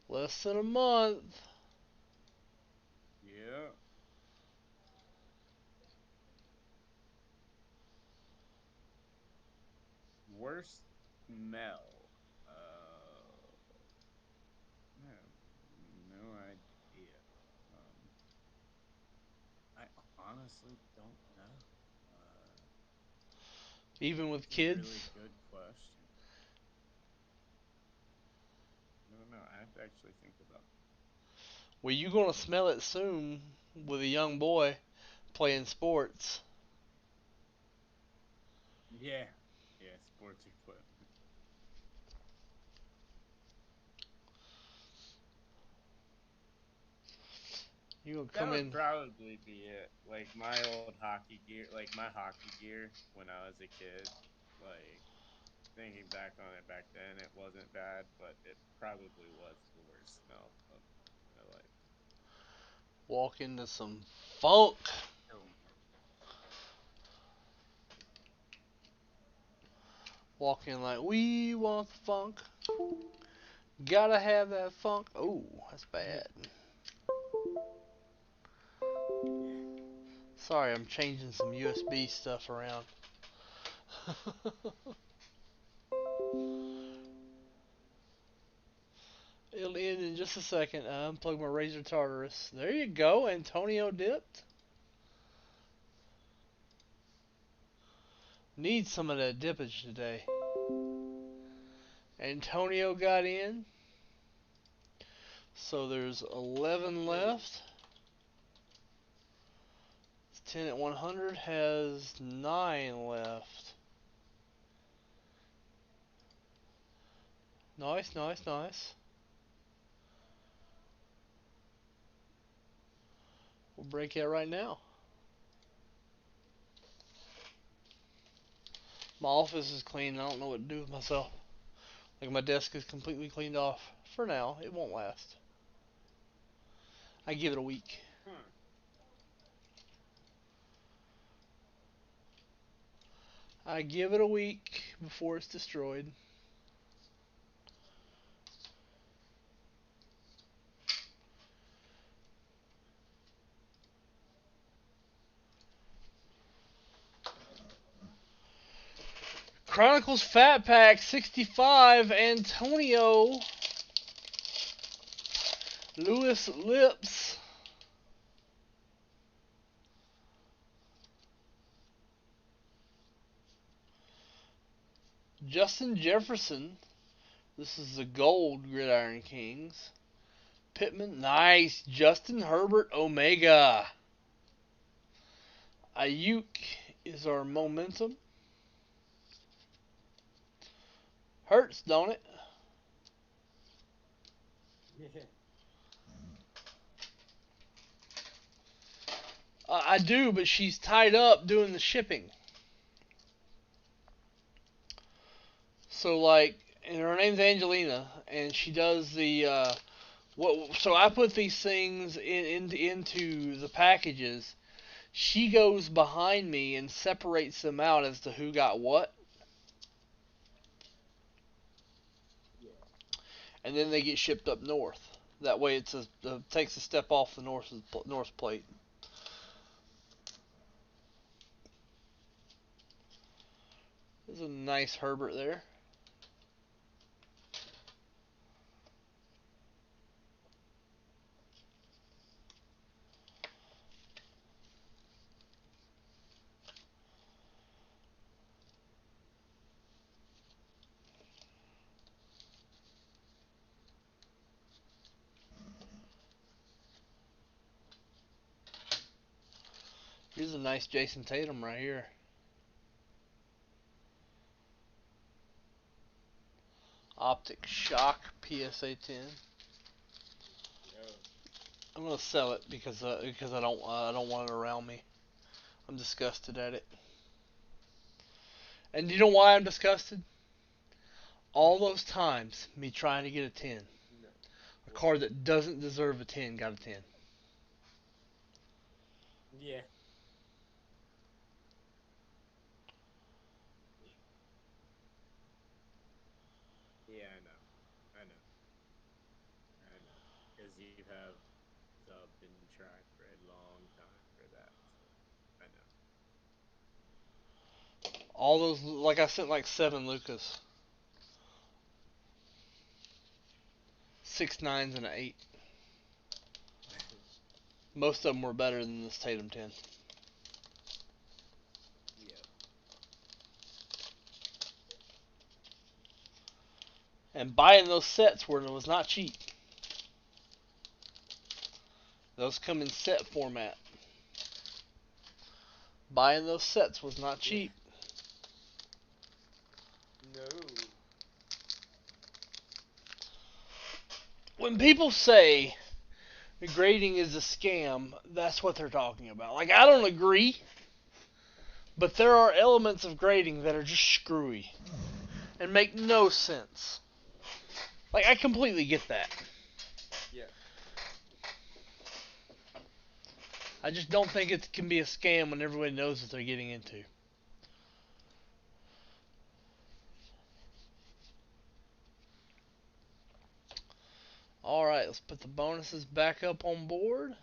Less than a month. Yeah. Worst smell. I have no idea. Um, I honestly don't know. Even with It's a really kids. good question. I don't know. I have to actually think about Well, you're going to smell it soon with a young boy playing sports. that. Yeah. Yeah, sports equipment. You're going to That come would in. probably be it. Like my old hockey gear, like my hockey gear when I was a kid. Like thinking back on it back then, it wasn't bad, but it probably was the worst smell of my life. Walk into some funk. Oh, Walk in like, we want the funk. Gotta have that funk. Oh, that's bad. Sorry, I'm changing some USB stuff around. It'll end in just a second. I unplug my Razer Tartarus. There you go, Antonio dipped. Need some of that dippage today. Antonio got in. So there's 11 left. 10 at 100 has 9 left. Nice, nice, nice. We'll break it right now. My office is clean. I don't know what to do with myself. Like my desk is completely cleaned off. For now, it won't last. I give it a week. huh. I give it a week before it's destroyed. Chronicles Fat Pack 65, Antonio Lewis Lips. Justin Jefferson. This is the gold Gridiron Kings. Pittman, nice. Justin Herbert Omega. Ayuk is our momentum. Hurts, don't it? Yeah. I do, but she's tied up doing the shipping. So like, and her name's Angelina, and she does the what? So I put these things into the packages. She goes behind me and separates them out as to who got what, Yeah. and then they get shipped up north. That way, takes a step off the north plate. There's a nice Herbert there. Here's a nice Jason Tatum right here. Optic Shock PSA 10. Yo. I'm gonna sell it because I don't want it around me. I'm disgusted at it. And you know why I'm disgusted? All those times me trying to get a 10, No. a card that doesn't deserve a 10 got a 10. Yeah. Yeah, I know. I know. I know. Because you have been trying for a long time for that. So I know. All those, like I sent like 7 Lucas, 6 9s and an 8. Most of them were better than this Tatum 10. Yeah. And buying those sets was not cheap. Those come in set format. Buying those sets was not Yeah. cheap. No. When people say grading is a scam, that's what they're talking about. Like, I don't agree, but there are elements of grading that are just screwy and make no sense. Like, I completely get that. Yeah. I just don't think it can be a scam when everybody knows what they're getting into. Alright, let's put the bonuses back up on board.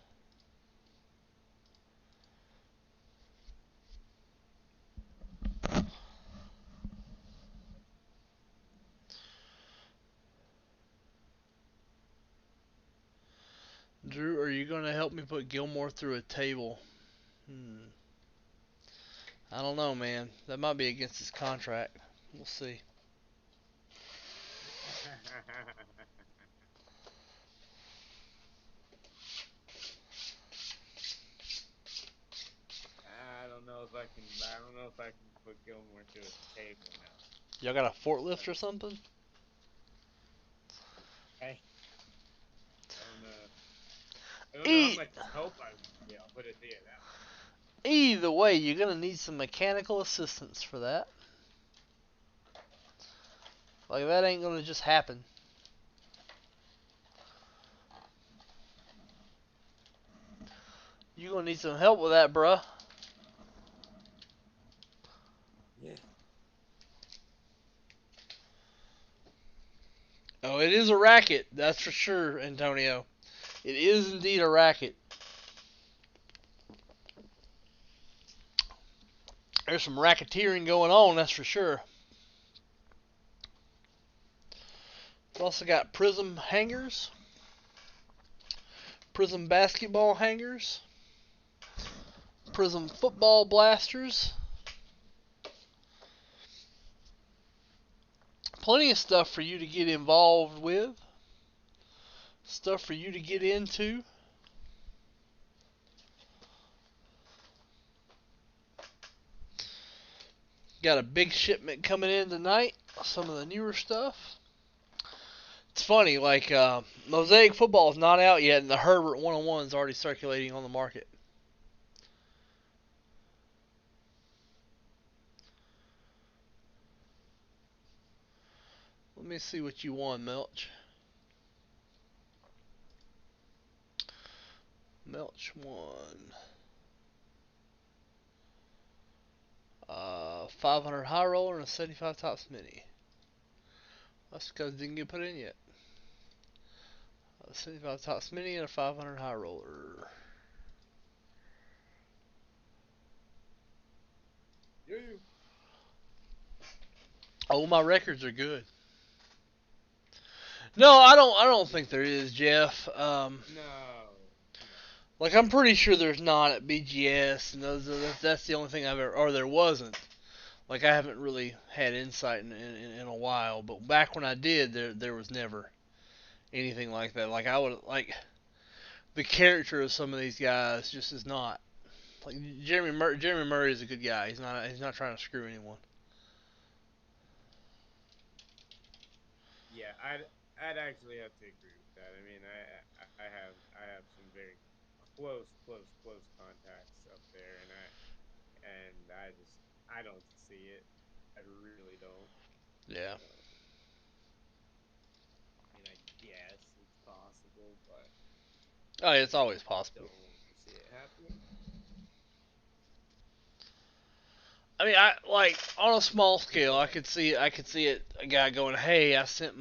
Drew, are you going to help me put Gilmore through a table? I don't know, man. That might be against his contract. We'll see. I don't know if I can. I don't know if I can put Gilmore to a table now. Y'all got a forklift or something? Hey, I don't know. I don't know how E- much help I would be. I'll put it there that way. Either way, you're going to need some mechanical assistance for that. Like, that ain't going to just happen. You're going to need some help with that, bruh. Yeah. Oh, it is a racket, that's for sure, Antonio. It is indeed a racket. There's some racketeering going on, that's for sure. We've also got Prism hangers, Prism basketball hangers, Prism football blasters. Plenty of stuff for you to get involved with, stuff for you to get into. Got a big shipment coming in tonight, some of the newer stuff. It's funny, like Mosaic football is not out yet, and the Herbert 101 is already circulating on the market. Let me see what you won, Melch. Melch won 500 high roller and a 75 tops mini. That's because it didn't get put in yet. 75 tops mini and a 500 high roller. Oh, my records are good. No, I don't think there is, Jeff. No. Like, I'm pretty sure there's not at BGS, and that's the only thing I've ever, or there wasn't. Like, I haven't really had insight in a while, but back when I did, there was never anything like that. Like, I would, like, the character of some of these guys just is not. Like, Jeremy Murray is a good guy. He's not trying to screw anyone. Yeah, I'd actually have to agree with that. I mean, I have some very close contacts up there, and I don't see it. I really don't. Yeah. I mean, I guess it's possible, but Oh, yeah, it's I always possible. don't see it happening. I mean, I like on a small scale, I could see it. A guy going, "Hey, I sent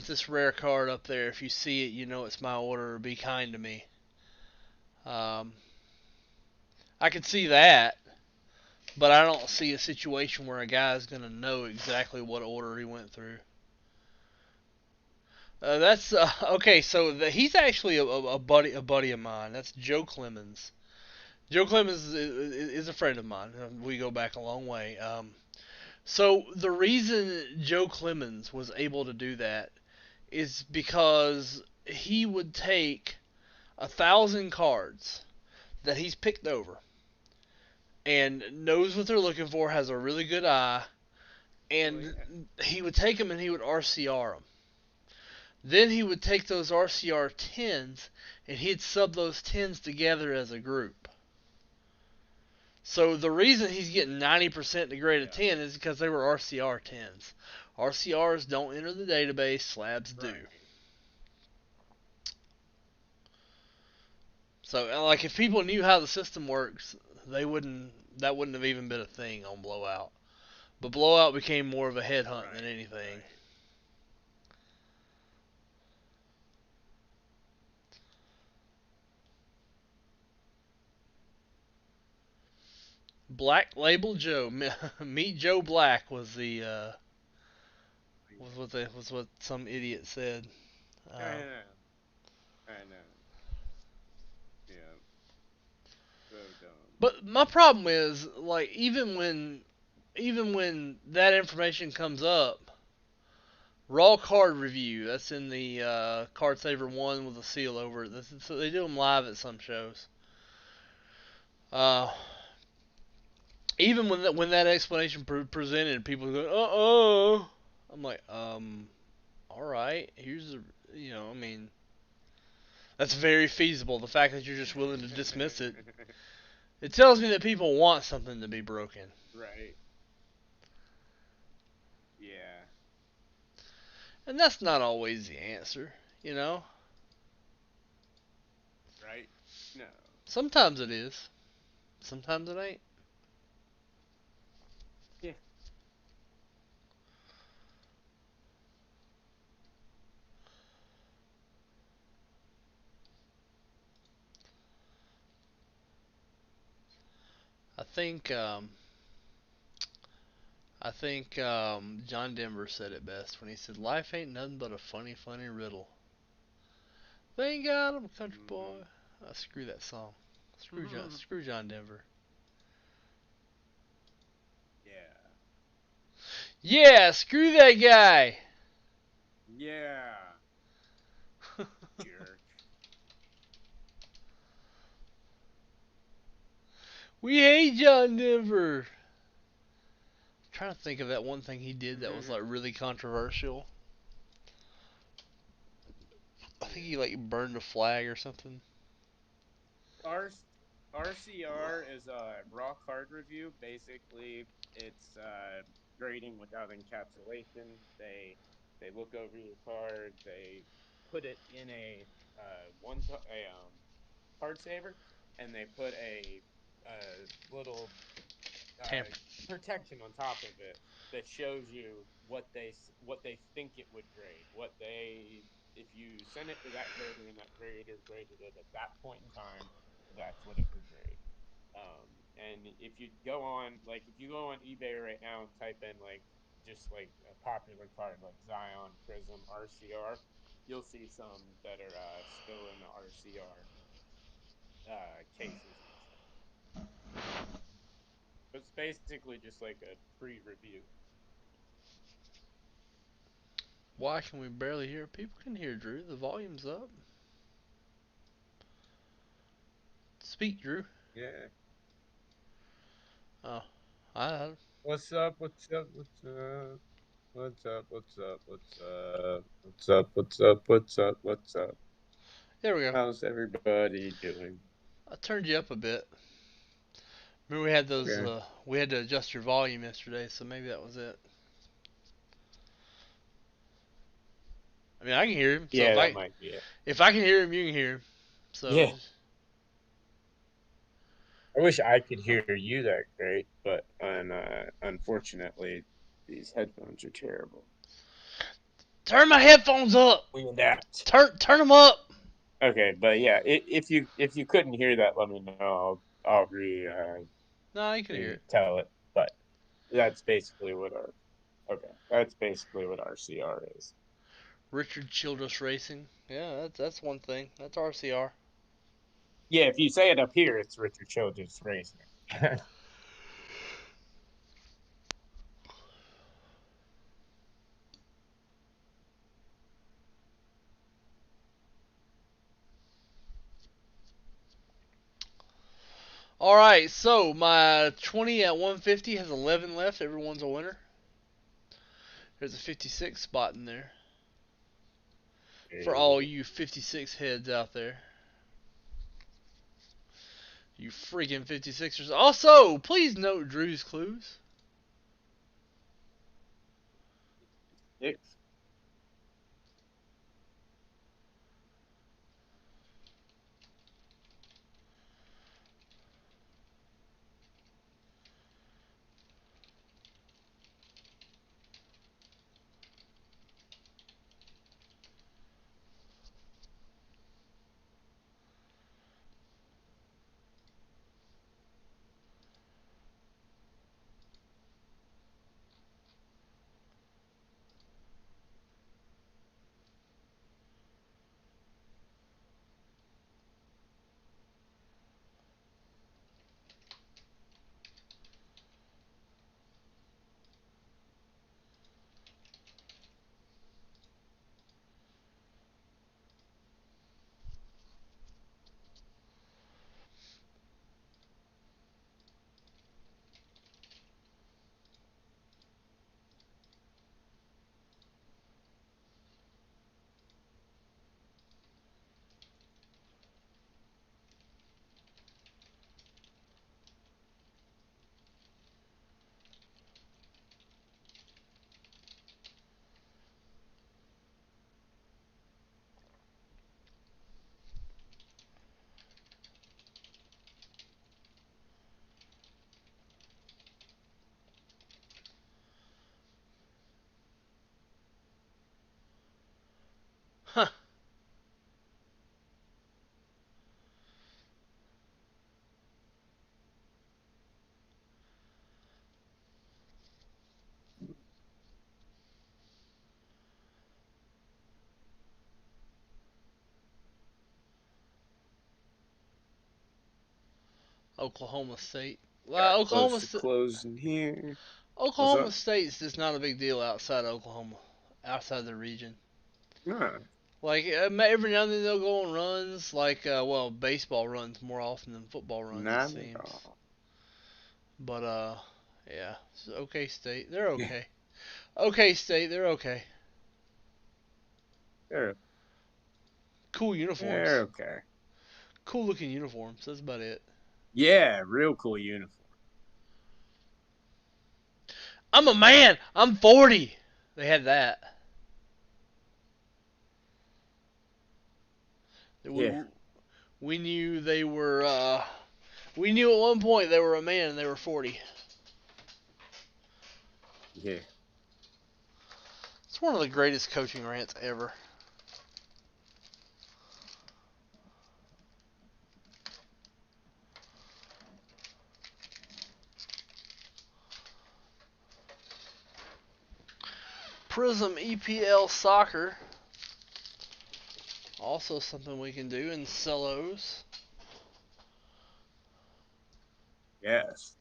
this rare card up there. If you see it, you know it's my order. Be kind to me." Um, I could see that, but I don't see a situation where a guy's gonna know exactly what order he went through. That's okay. So he's actually a buddy of mine. That's Joe Clemens. Joe Clemens is a friend of mine. We go back a long way. So the reason Joe Clemens was able to do that is because he would take 1,000 cards that he's picked over and knows what they're looking for, has a really good eye, and he would take them and he would RCR them. Then he would take those RCR 10s and he'd sub those 10s together as a group. So the reason he's getting 90% to grade of 10 is because they were RCR 10s. RCRs don't enter the database, slabs do. Right. So like if people knew how the system works, that wouldn't have even been a thing on Blowout. But Blowout became more of a headhunt than anything. Right. Black Label Joe, Meet Joe Black was the was what some idiot said. I know. I know. Yeah. So dumb. But my problem is like even when that information comes up, raw card review. That's in the Card Saver 1 with a seal over it. So they do them live at some shows. Uh, Even when that explanation presented, people go, "Uh-oh." I'm like, all right. Here's the, I mean, that's very feasible. The fact that you're just willing to dismiss it, it tells me that people want something to be broken. Right. Yeah. And that's not always the answer, you know? Right. No. Sometimes it is. Sometimes it ain't. Yeah. I think John Denver said it best when he said, "Life ain't nothing but a funny, funny riddle." Thank God I'm a country boy. Mm, Screw that song. Screw John Denver. yeah. Yeah, screw that guy. Yeah. Jerk. We hate John Denver. I'm trying to think of that one thing he did that was like really controversial. I think he Yeah. like burned a flag or something. R- RCR is a raw card review. Basically, it's grading without encapsulation. They look over your card. They put it in a card saver, and they put a little uh, Tamper. protection on top of it that shows you what they think it would grade. What they if you send it to that grader and that grader graded it at that point in time, that's what it would grade. And if you go on eBay right now and type in like just like a popular card like Zion Prism RCR, you'll see some that are still in the RCR cases and stuff. It's basically just like a pre-review. Why can we barely hear? People can hear Drew. The volume's up. Speak, Drew. Yeah. Oh, I What's up? What's up? What's up? What's up? What's up? What's up? What's up? What's up? What's up? What's up? there we go. How's everybody doing? I turned you up a bit. Remember we had those. Okay. We had to adjust your volume yesterday, so maybe that was it. I mean, I can hear him. So Yeah, that might be it. if I can hear him, you can hear him. So Yeah. I wish I could hear you that great, but unfortunately, these headphones are terrible. turn my headphones up. We adapt. Turn them up. Okay, but yeah, if you couldn't hear that, let me know. I'll No, you can hear it. tell it. But that's basically what our okay. That's basically what RCR is. Richard Childress Racing. Yeah, that's one thing. That's RCR. Yeah, if you say it up here, it's Richard Childress Racing. All right, so my 20 at 150 has 11 left. Everyone's a winner. There's a 56 spot in there for all you 56 heads out there. You freaking 56ers. Also, please note Drew's clues. Six. Oklahoma State. Got Oklahoma close to closing here. What's Oklahoma up? State's just not a big deal outside Oklahoma, outside the region. Nah. Like every now and then they'll go on runs, like baseball runs more often than football runs it Not at seems. all. But yeah, it's OK State, they're Yeah. okay. OK State, they're okay. They're, Cool they're uniforms, okay. cool looking uniforms. That's about it. Yeah, real cool uniform. I'm a man. I'm 40. They had that. We, Yeah. we knew they were. We knew at one point they were a man and they were 40. Yeah. It's one of the greatest coaching rants ever. Prism EPL Soccer. Also something we can do in Celos. Yes.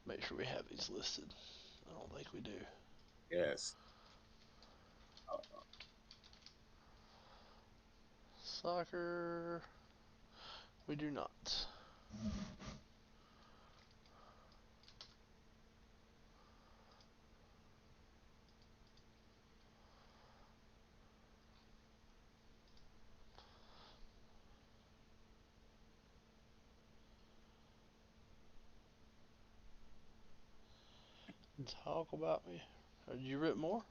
Make sure we have these listed. I don't think we do. Yes. Soccer. We do not. Talk about me. Did you rip more?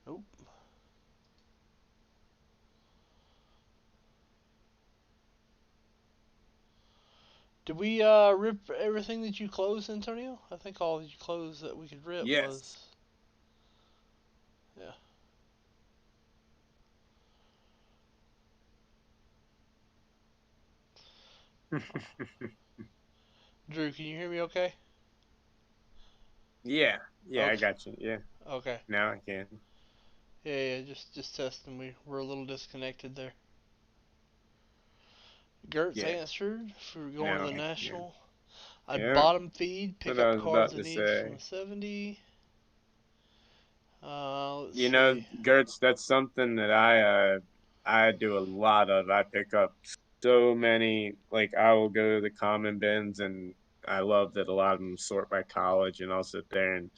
Nope. Did we rip everything that you closed, Antonio? I think all that you closed that we could rip Yes. was. Yeah. Drew, can you hear me okay? Yeah. Yeah, I Okay. got you. Yeah. Okay. Now I can. Yeah, just testing. We're a little disconnected there. Gertz Yeah. answered for going to Now the I can. Yeah. national. I'd Yeah. bottom feed, That's pick what I up was cards about I to need from say. the 70. Let's You know, see. Gertz, that's something that I do a lot of. I pick up so many, like I will go to the common bins, and I love that a lot of them sort by college, and I'll sit there and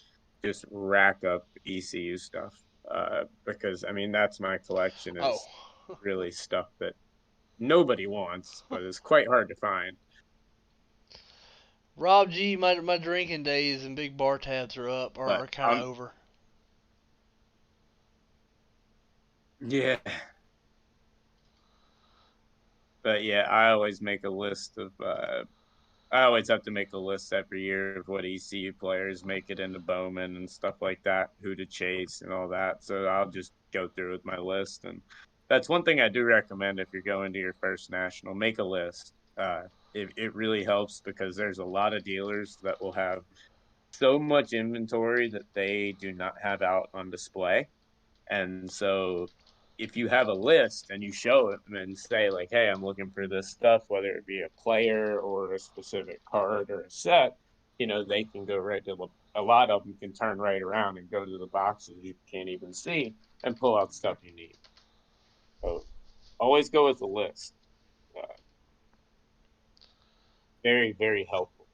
just rack up ECU stuff. Because I mean that's my collection Oh. is really stuff that nobody wants, but it's quite hard to find. Rob G, my drinking days and big bar tabs are up, or But are kind of over. yeah, but yeah, I always make a list of I always have to make a list every year of what ECU players make it into Bowman and stuff like that, who to chase and all that. So I'll just go through with my list, and that's one thing I do recommend if you're going to your first national. Make a list. It really helps because there's a lot of dealers that will have so much inventory that they do not have out on display, and so if you have a list and you show it and say like, "Hey, I'm looking for this stuff," whether it be a player or a specific card or a set, they can go right to a lot of them can turn right around and go to the boxes you can't even see and pull out stuff you need. So always go with a list. Uh, very, very helpful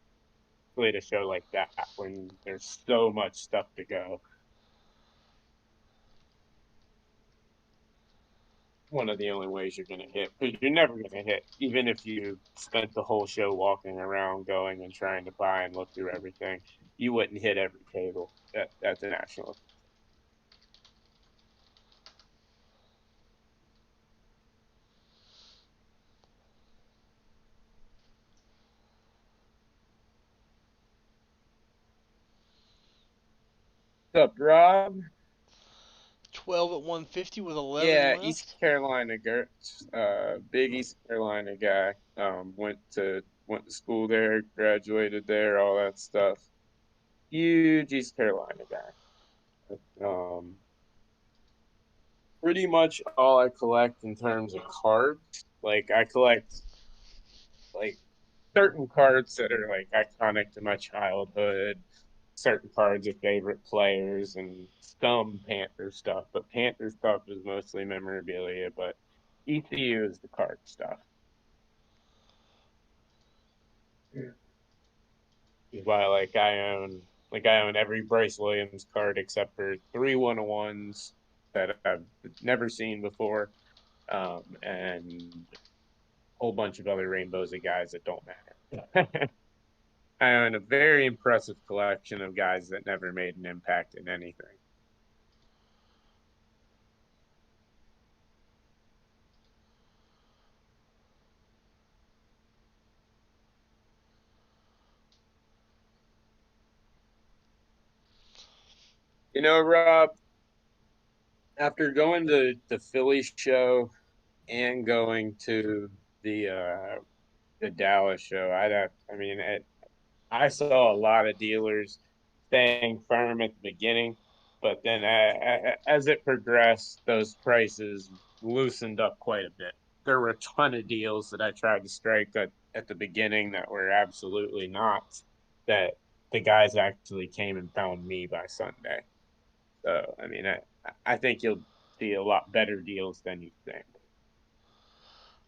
way to show like that when there's so much stuff to go. One of the only ways you're going to hit because you're never going to hit, even if you spent the whole show walking around, going and trying to buy and look through everything. You wouldn't hit every table at the national. What's up, Rob? 12 at 150 with 11 Yeah, East left. Carolina Gertz, big East Carolina guy. Went to went to school there, graduated there, all that stuff. Huge East Carolina guy. Pretty much all I collect in terms of cards. Like I collect like certain cards that are like iconic to my childhood, certain cards of favorite players, and some Panther stuff. But Panther stuff is mostly memorabilia, but ECU is the card stuff. Is why I own every Bryce Williams card except for three 101s that I've never seen before, and a whole bunch of other rainbows of guys that don't matter. I own a very impressive collection of guys that never made an impact in anything. You know, Rob, after going to the Philly show and going to the Dallas show, I saw a lot of dealers staying firm at the beginning, but then as it progressed, those prices loosened up quite a bit. There were a ton of deals that I tried to strike at the beginning that were absolutely not, that the guys actually came and found me by Sunday. So, I think you'll see a lot better deals than you think.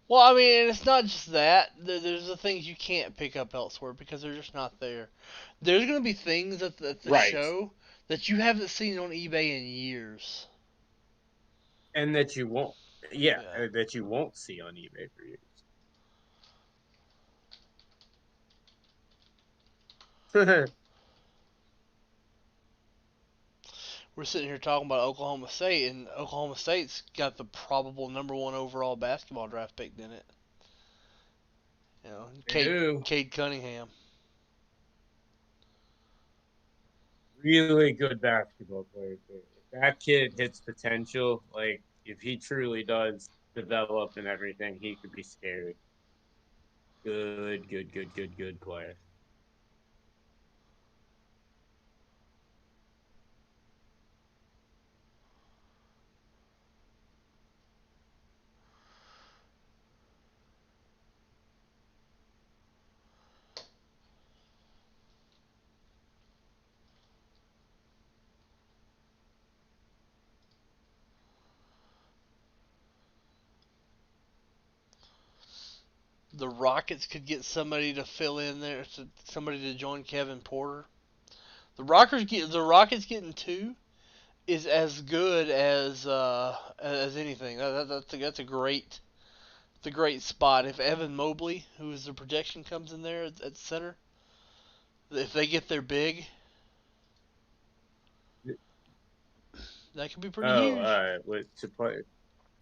Well, I mean, and it's not just that. There's the things you can't pick up elsewhere because they're just not there. There's going to be things at the Right. show that you haven't seen on eBay in years. And that you won't, yeah, Yeah. that you won't see on eBay for years. We're sitting here talking about Oklahoma State, and Oklahoma State's got the probable number one overall basketball draft pick in it. You know, They do. Cade Cunningham. Really good basketball player too. If that kid hits potential, like if he truly does develop and everything, he could be scary. Good player. The Rockets could get somebody to fill in there, somebody to join Kevin Porter. The Rockets getting two is as good as anything. That's a great spot. If Evan Mobley, who is the projection, comes in there at center, if they get their big, that could be pretty Oh, huge. with to play.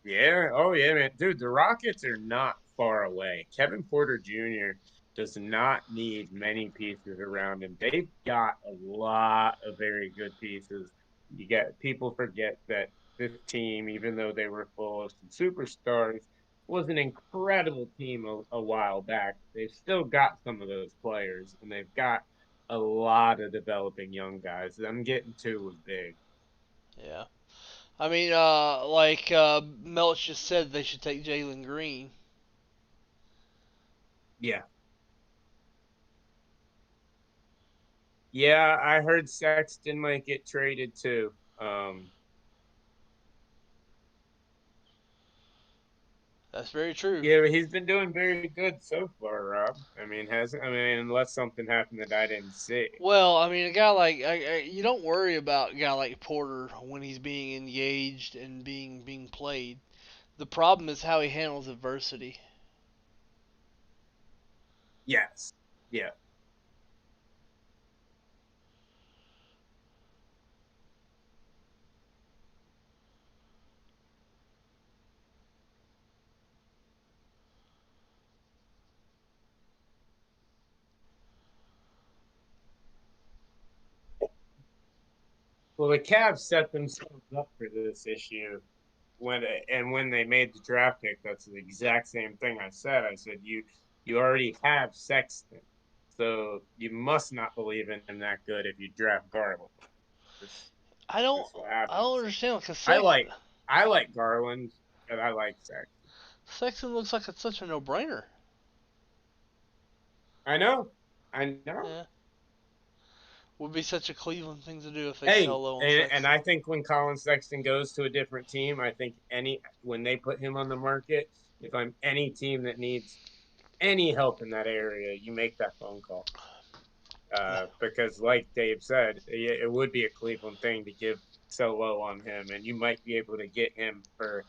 Yeah. Oh, yeah, man. Dude, the Rockets are not far away. Kevin Porter Jr. does not need many pieces around him. They've got a lot of very good pieces. You get people forget that this team, even though they were full of some superstars, was an incredible team a while back. They've still got some of those players, and they've got a lot of developing young guys. Them getting two was big. Yeah. I mean, like Melch just said, they should take Jalen Green. Yeah. Yeah, I heard Sexton might get traded too. That's very true. Yeah, but he's been doing very good so far, Rob. Unless something happened that I didn't see. Well, I mean, a guy like you don't worry about a guy like Porter when he's being engaged and being played. The problem is how he handles adversity. Yes. Yeah. Well, the Cavs set themselves up for this issue when they made the draft pick. That's the exact same thing I said. I said You already have Sexton, so you must not believe in him that good if you draft Garland. This, I don't this what I don't happens. understand because I like I like Garland, and I like Sexton. Sexton looks like it's such a no-brainer. I know, I know. Yeah, would be such a Cleveland thing to do if they Hey, sell low on and Sexton. I think when Colin Sexton goes to a different team, I think when they put him on the market, if I'm any team that needs any help in that area, you make that phone call. Because, like Dave said, it would be a Cleveland thing to give so low on him, and you might be able to get him for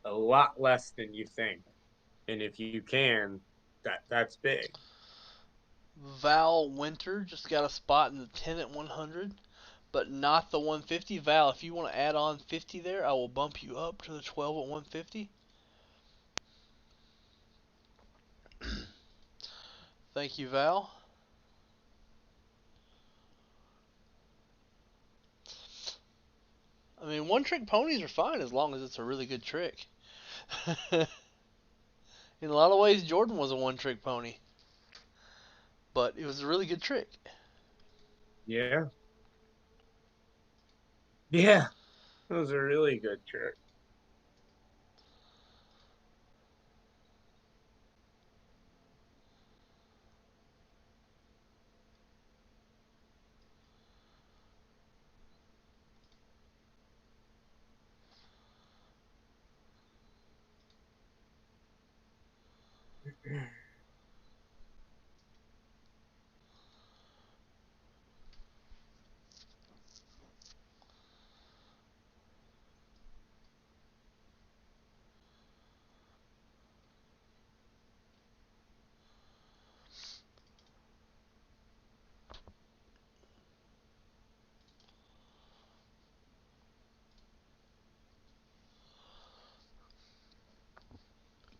a lot less than you think. And if you can, that's big. Val Winter just got a spot in the 10 at 100, but not the 150. Val, if you want to add on 50 there, I will bump you up to the 12 at 150. Thank you, Val. I mean, one trick ponies are fine as long as it's a really good trick. In a lot of ways, Jordan was a one trick pony, but it was a really good trick. Yeah, yeah, that was a really good trick.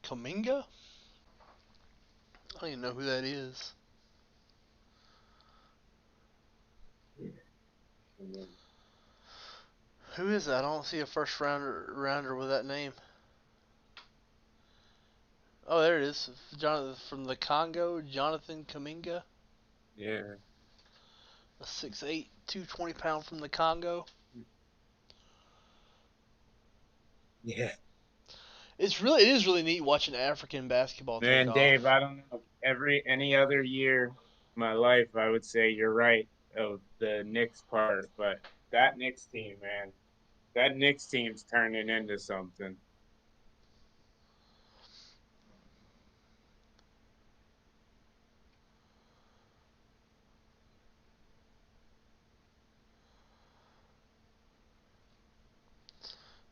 Kaminga? I don't even know who that is. Who is that? I don't see a first rounder with that name. Oh, there it is. Jonathan from the Congo, Jonathan Kaminga. Yeah, A 6'8", 220 pound from the Congo. yeah. It is really neat watching African basketball take Man, Dave, off. I don't know. Any other year of my life, I would say you're right of the Knicks part, but that Knicks team, man, that Knicks team's turning into something.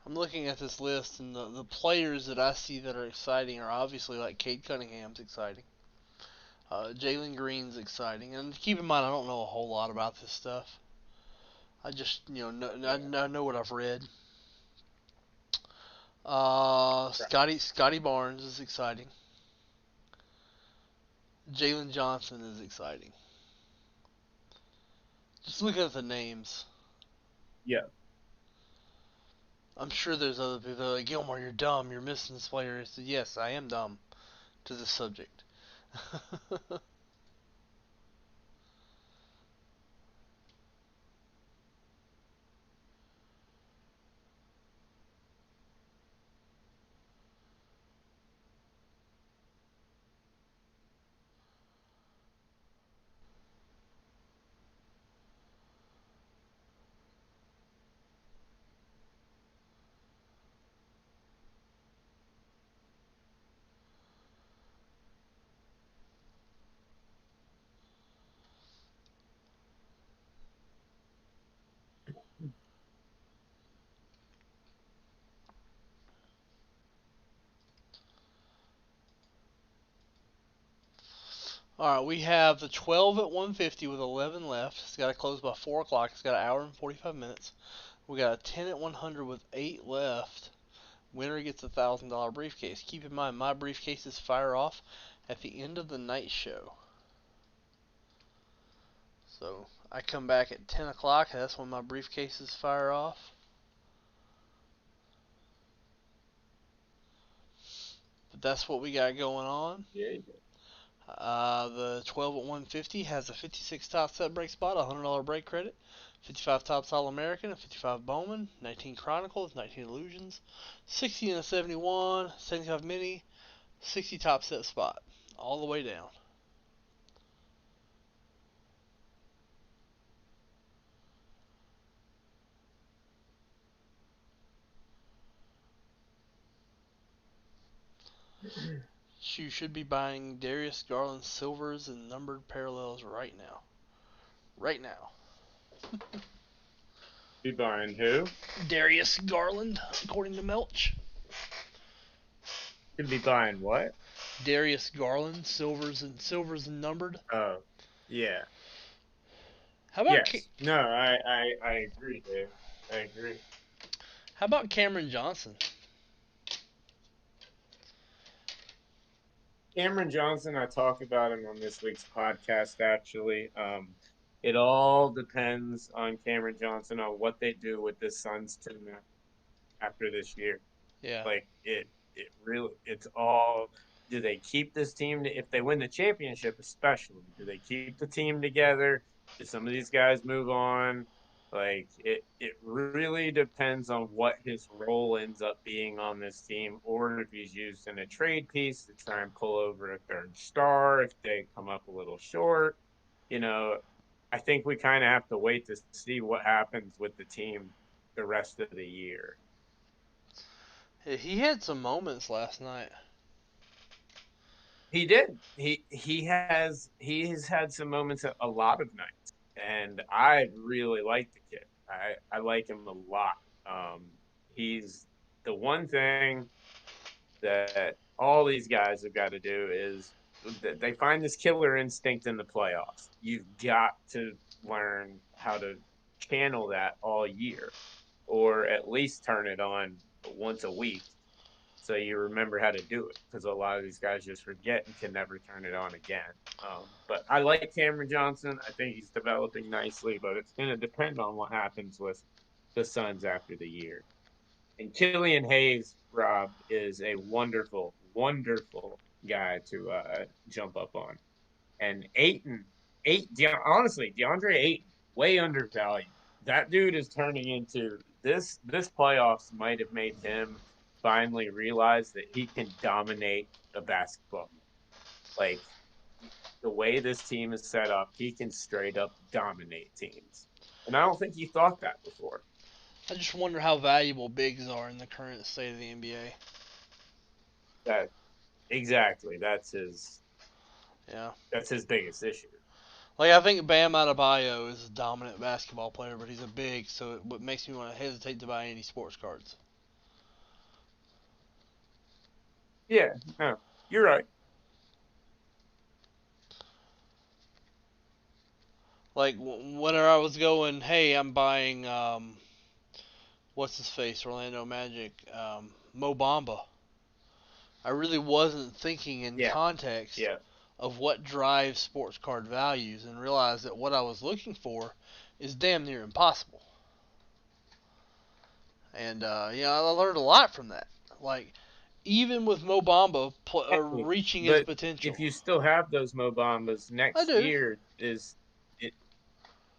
I'm looking at this list, and the players that I see that are exciting are obviously like Cade Cunningham's exciting. Jalen Green's exciting. And keep in mind, I don't know a whole lot about this stuff. I just, Yeah. I know what I've read. Scotty Barnes is exciting. Jalen Johnson is exciting. Just looking at the names, Yeah. I'm sure there's other people that are like, Gilmore, you're dumb. You're missing this player. I said, yes, I am dumb to this subject. All right, we have the 12 at 150 with 11 left. It's got to close by 4 o'clock. It's got an hour and 45 minutes. We got a 10 at 100 with 8 left. Winner gets a $1,000 briefcase. Keep in mind, my briefcases fire off at the end of the night show. So I come back at 10 o'clock. That's when my briefcases fire off. But that's what we got going on. Yeah. The 12 at 150 has a 56 top set break spot, a $100 break credit, 55 Topps All American, a 55 Bowman, 19 Chronicles, 19 Illusions, 60 and a 71, 75 Mini, 60 top set spot, all the way down. You should be buying Darius Garland silvers and numbered parallels right now. Right now. Be buying who? Darius Garland, according to Melch. Should be buying what? Darius Garland, silvers and numbered. Oh, yeah. How about Yes. No, I agree, Dave. I agree. how about Cameron Johnson? Cameron Johnson, I talk about him on this week's podcast, actually. It all depends on Cameron Johnson on what they do with this Suns team after this year. Yeah. Like, it really, it's all, do they keep this team, if they win the championship especially, do they keep the team together? Do some of these guys move on? Like, it really depends on what his role ends up being on this team, or if he's used in a trade piece to try and pull over a third star if they come up a little short. You know, I think we kind of have to wait to see what happens with the team the rest of the year. He had some moments last night. He did. He's had some moments a lot of nights, and I really like the kid. I like him a lot. He's the one thing that all these guys have got to do is that they find this killer instinct in the playoffs. You've got to learn how to channel that all year, or at least turn it on once a week so you remember how to do it, because a lot of these guys just forget and can never turn it on again. But I like Cameron Johnson. I think he's developing nicely, but it's going to depend on what happens with the Suns after the year. And Killian Hayes, Rob, is a wonderful, wonderful guy to jump up on. And honestly, DeAndre Ayton, way undervalued. That dude is turning into this. This playoffs might have made him finally realize that he can dominate a basketball. Like, the way this team is set up, he can straight up dominate teams. And I don't think he thought that before. I just wonder how valuable bigs are in the current state of the NBA. That exactly. That's his Yeah. That's his biggest issue. Like, I think Bam Adebayo is a dominant basketball player, but he's a big, so it makes me want to hesitate to buy any sports cards. Yeah, no, you're right. Like, whenever I was going, hey, I'm buying, what's his face, Orlando Magic, Mo Bamba. I really wasn't thinking in context of what drives sports card values, and realized that what I was looking for is damn near impossible. And I learned a lot from that. Like, even with Mo Bamba reaching his potential. If you still have those Mo Bambas, next year is it.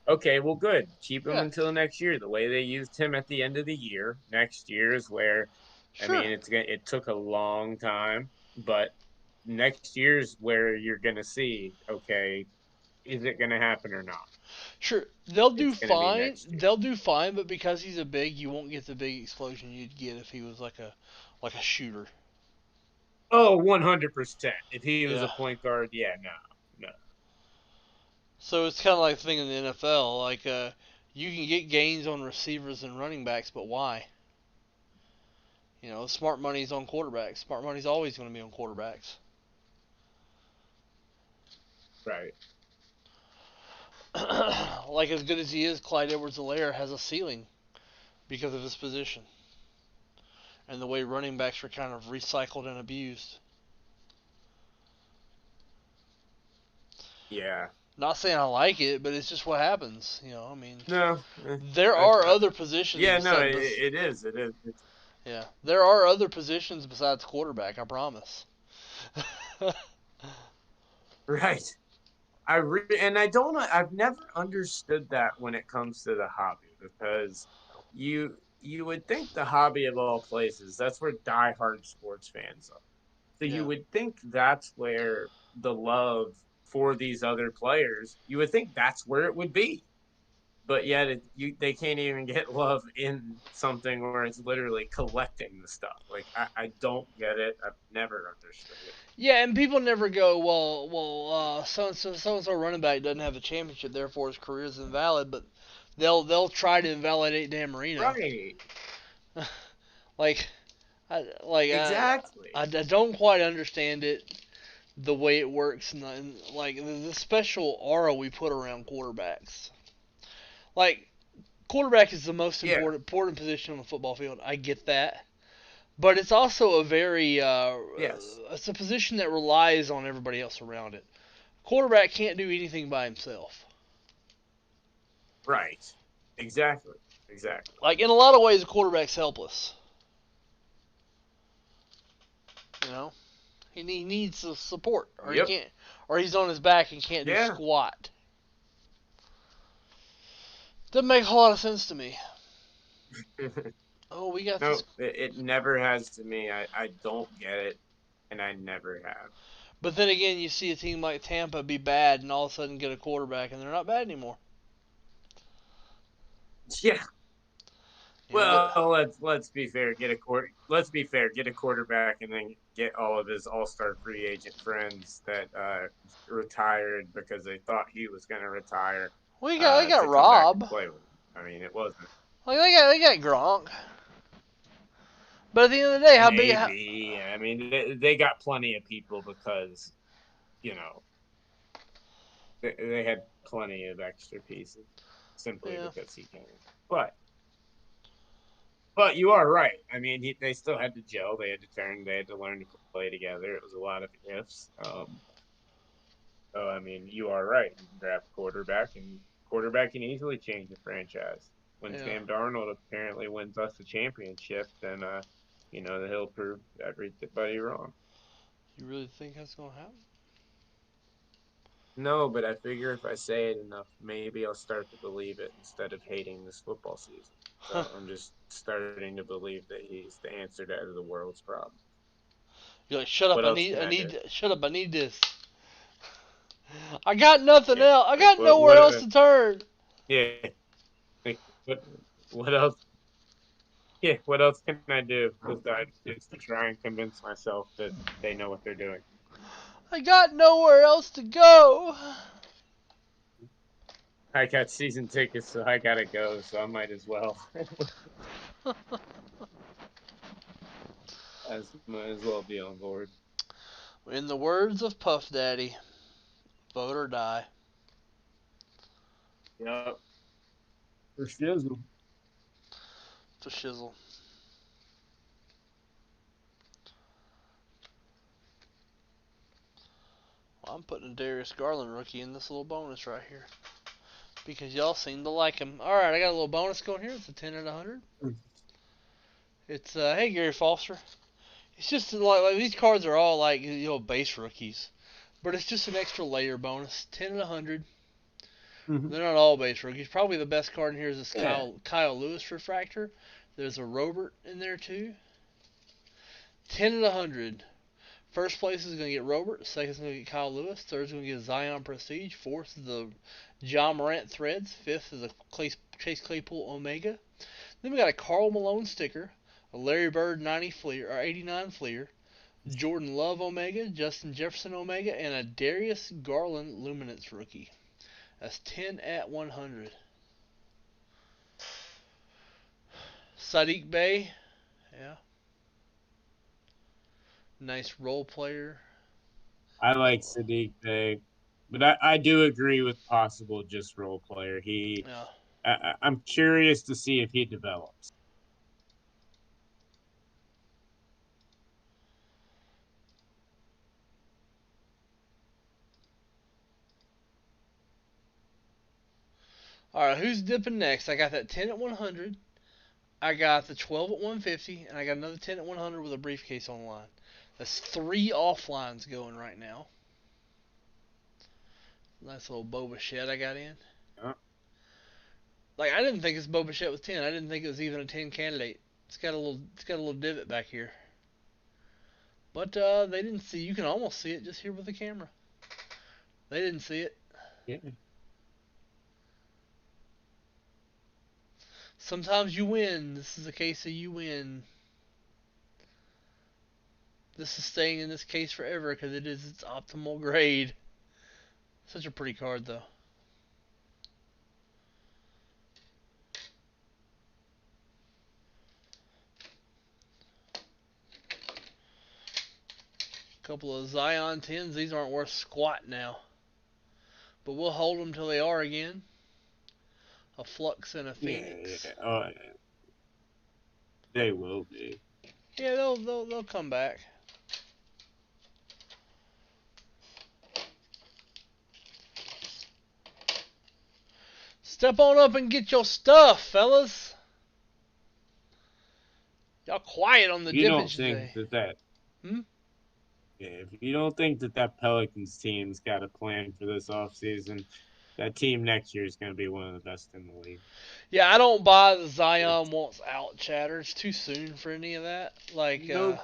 Okay, well, good. Keep him until next year. The way they used him at the end of the year, next year is where. Sure. I mean, it took a long time, but next year's where you're gonna see. Okay, is it gonna happen or not? Sure, they'll do fine. They'll do fine, but because he's a big, you won't get the big explosion you'd get if he was like a shooter. Oh, 100%. If he was a point guard, no. So it's kind of like the thing in the NFL. Like, you can get gains on receivers and running backs, but why? Smart money's on quarterbacks. Smart money's always going to be on quarterbacks. Right. Like, as good as he is, Clyde Edwards-Helaire has a ceiling because of his position and the way running backs were kind of recycled and abused. Yeah. Not saying I like it, but it's just what happens. I mean, no. There are other positions. Yeah, no, it is. Yeah, there are other positions besides quarterback. I promise. Right. And I've never understood that when it comes to the hobby because you would think the hobby of all places, that's where diehard sports fans are. So you Yeah. would think that's where the love for these other players, you would think that's where it would be. But yet they can't even get love in something where it's literally collecting the stuff. Like I don't get it. I've never understood it. Yeah, and people never go, so and so running back doesn't have a championship, therefore his career is invalid. But they'll try to invalidate Dan Marino. Right. Like, like Exactly. I don't quite understand it the way it works, and like the special aura we put around quarterbacks. Like, quarterback is the most Yeah. important position on the football field. I get that, but it's also a very Yes. it's a position that relies on everybody else around it. Quarterback can't do anything by himself. Right. Exactly. Exactly. Like, in a lot of ways, a quarterback's helpless. You know, he needs the support, or he Yep. can't, or he's on his back and can't do Yeah. squat. Doesn't make a whole lot of sense to me. Oh, we got No, this. it never has to me. I don't get it, and I never have. But then again, you see a team like Tampa be bad and all of a sudden get a quarterback and they're not bad anymore. Yeah. You know, but Well, let's be fair. Let's be fair. Get a quarterback, and then get all of his all-star free agent friends that retired because they thought he was going to retire we got to come back and Rob. play with him. I mean, it wasn't Like, they got Gronk. But at the end of the day, how an big? AB. I mean, they got plenty of people because you know they had plenty of extra pieces simply Yeah. because he came. But But you are right. I mean, they still had to gel. They had to turn. They had to learn to play together. It was a lot of ifs. So I mean, you are right. You can draft quarterback, and quarterback can easily change the franchise. When Yeah. Sam Darnold apparently wins us the championship, then he'll prove everybody wrong. You really think that's gonna happen? No, but I figure if I say it enough, maybe I'll start to believe it instead of hating this football season. So I'm just starting to believe that he's the answer to the world's problem. You're like, shut up! What I else need, can I I do? need, shut up! I need this. I got nothing Yeah. else. I Like got nowhere else to turn. yeah. Like what else? Yeah. What else can I do besides just to try and convince myself that they know what they're doing? I got nowhere else to go. I got season tickets, so I gotta go. So I might as well, might as well be on board. In the words of Puff Daddy, vote or die. Yep. For shizzle. For shizzle. Well, I'm putting a Darius Garland rookie in this little bonus right here because y'all seem to like him. All right, I got a little bonus going here. It's a 10 and 100. It's hey Gary Foster. It's just like these cards are all like base rookies, but it's just an extra layer bonus. 10 and 100. Mm-hmm. They're not all base rookies. Probably the best card in here is this Yeah. Kyle Lewis refractor. There's a Robert in there too. 10 and 100. First place is going to get Robert. Second is going to get Kyle Lewis. Third is going to get Zion Prestige. Fourth is the John Morant Threads. Fifth is a Chase Claypool Omega. Then we got a Karl Malone sticker, a Larry Bird 90 Fleer or 89 Fleer, Jordan Love Omega, Justin Jefferson Omega, and a Darius Garland Luminance rookie. That's 10 at 100. Sadiq Bey, yeah, nice role player. I like Sadiq Bey, but I do agree with possible just role player. Yeah. I'm curious to see if he develops. All right, who's dipping next? I got that 10 at 100. I got the 12 at 150, and I got another 10 at 100 with a briefcase on the line. That's three offlines going right now. Nice little Boba Shed I got in. Yeah. Like I didn't think this Boba Shed was 10. I didn't think it was even a 10 candidate. It's got a little divot back here. But they didn't see. You can almost see it just here with the camera. They didn't see it. Yeah. Sometimes you win. This is a case of you win. This is staying in this case forever because it is its optimal grade. Such a pretty card though. Couple of Zion 10s. These aren't worth squat now. But we'll hold them till they are again. A Flux and a Phoenix. Yeah. Oh, yeah. They will be. Yeah, they'll come back. Step on up and get your stuff, fellas. Y'all quiet on the You don't dippage think today. that Hmm? Yeah, if you don't think that Pelicans team's got a plan for this offseason, that team next year is going to be one of the best in the league. Yeah, I don't buy the Zion It's, wants out chatter. It's too soon for any of that. Like, nope,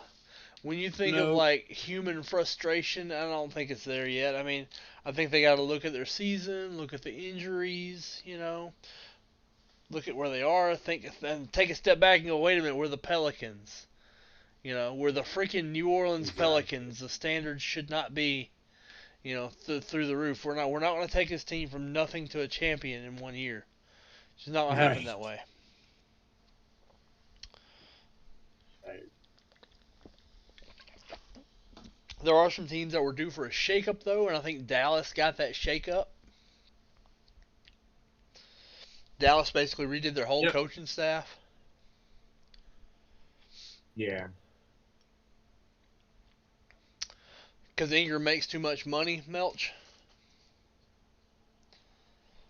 when you think of nope. like human frustration, I don't think it's there yet. I mean, I think they got to look at their season, look at the injuries, look at where they are, think, and take a step back and go, wait a minute, we're the Pelicans. We're the freaking New Orleans Exactly. Pelicans. The standards should not be, through the roof. We're not going to take this team from nothing to a champion in 1 year. It's just not going to happen Right. that way. Right. There are some teams that were due for a shakeup though, and I think Dallas got that shakeup. Dallas basically redid their whole Yep. coaching staff. Yeah. Because Ingram makes too much money, Melch.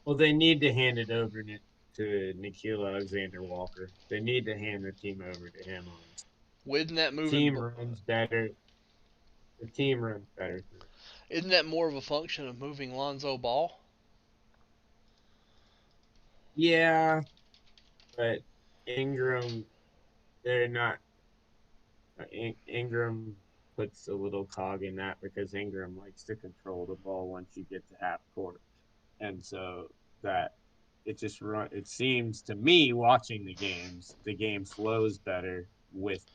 Well, they need to hand it over to Nikhil Alexander-Walker. They need to hand the team over to him. Isn't that Team runs better. The team runs better. Isn't that more of a function of moving Lonzo Ball? Yeah, but Ingram, they're not. Ingram puts a little cog in that because Ingram likes to control the ball once you get to half court, and so that it just run. It seems to me watching the game flows better with.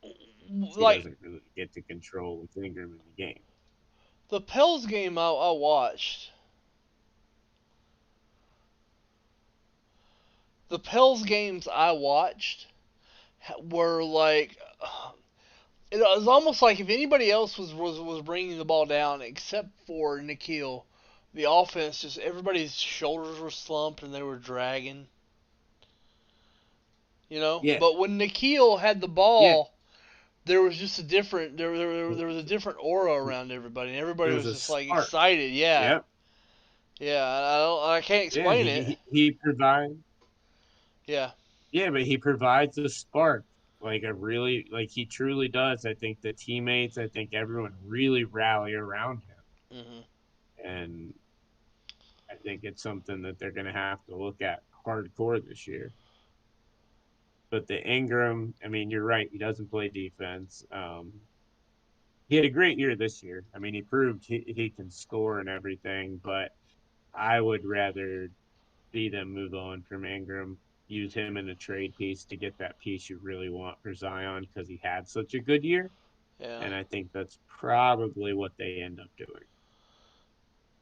He Like doesn't really get to control with Ingram in the game. the Pels game I watched. The Pels games I watched were like it was almost like if anybody else was bringing the ball down except for Nikhil, the offense just everybody's shoulders were slumped and they were dragging. Yeah, But when Nikhil had the yeah. ball, there was just a different there was a different aura around everybody, and everybody There was was a just like spark. excited. Yeah, Yep. yeah. I can't Yeah, explain it. he provides. Yeah, Yeah, but he provides a spark, like a really, like he truly does. I think the teammates, I think everyone really rally around him, hmm and I think it's something that they're going to have to look at hardcore this year. But the Ingram, I mean, you're right. He doesn't play defense. He had a great year this year. I mean, he proved he can score and everything, but I would rather see them move on from Ingram, use him in a trade piece to get that piece you really want for Zion because he had such a good year. yeah. And I think that's probably what they end up doing.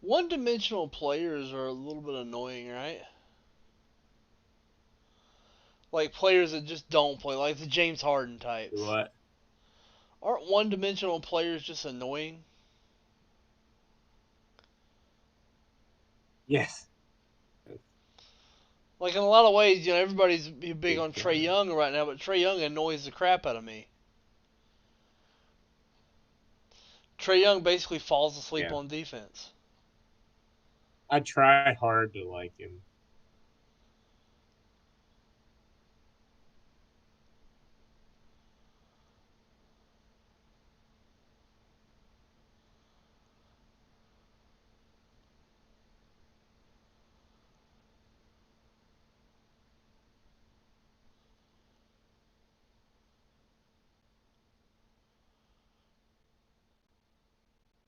One-dimensional players are a little bit annoying, right? Like players that just don't play, like the James Harden types. What? Aren't one-dimensional players just annoying? Yes. Like in a lot of ways, everybody's big Big on Trey time. Young right now, but Trey Young annoys the crap out of me. Trey Young basically falls asleep Yeah. on defense. I try hard to like him.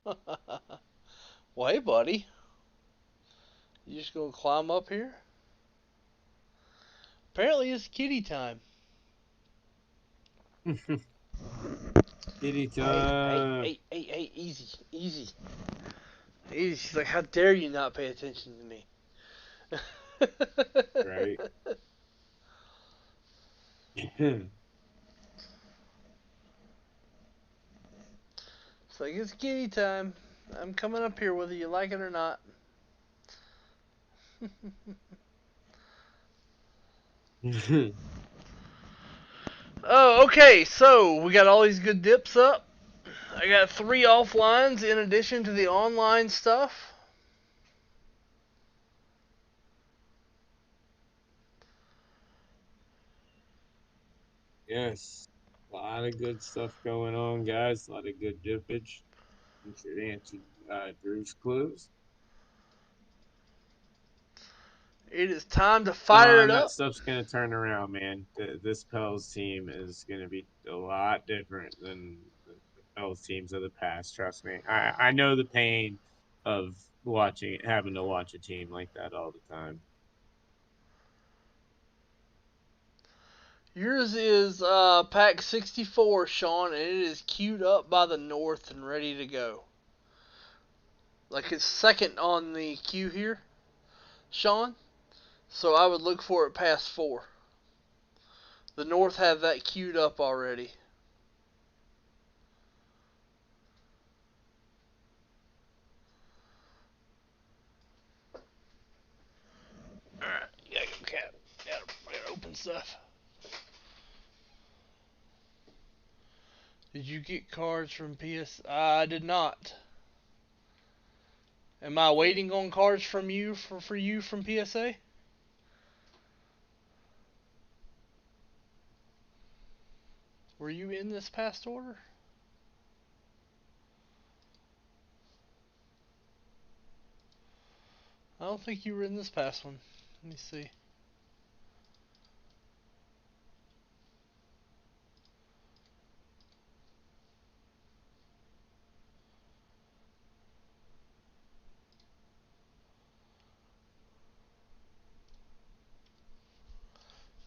Well, hey, buddy. You just gonna climb up here? Apparently, it's kitty time. Kitty Hey, hey, time. hey, hey, hey, easy, easy, easy. She's like, how dare you not pay attention to me? Right. It's like, it's kitty time. I'm coming up here whether you like it or not. Oh, okay, so we got all these good dips up. I got 3 offlines in addition to the online stuff. Yes. A lot of good stuff going on, guys. A lot of good dippage. You should answer Drew's clues. It is time to fire it Sean, that up. stuff's going to turn around, man. This Pels team is going to be a lot different than the Pels teams of the past. Trust me. I know the pain of having to watch a team like that all the time. Yours is pack 64, Sean, and it is queued up by the North and ready to go. Like it's second on the queue here, Sean. So I would look for it past 4. The North have that queued up already. Alright, gotta go, cat. Gotta open stuff. Did you get cards from PS? I did not. Am I waiting on cards from you for you from PSA? Were you in this past order? I don't think you were in this past one. Let me see.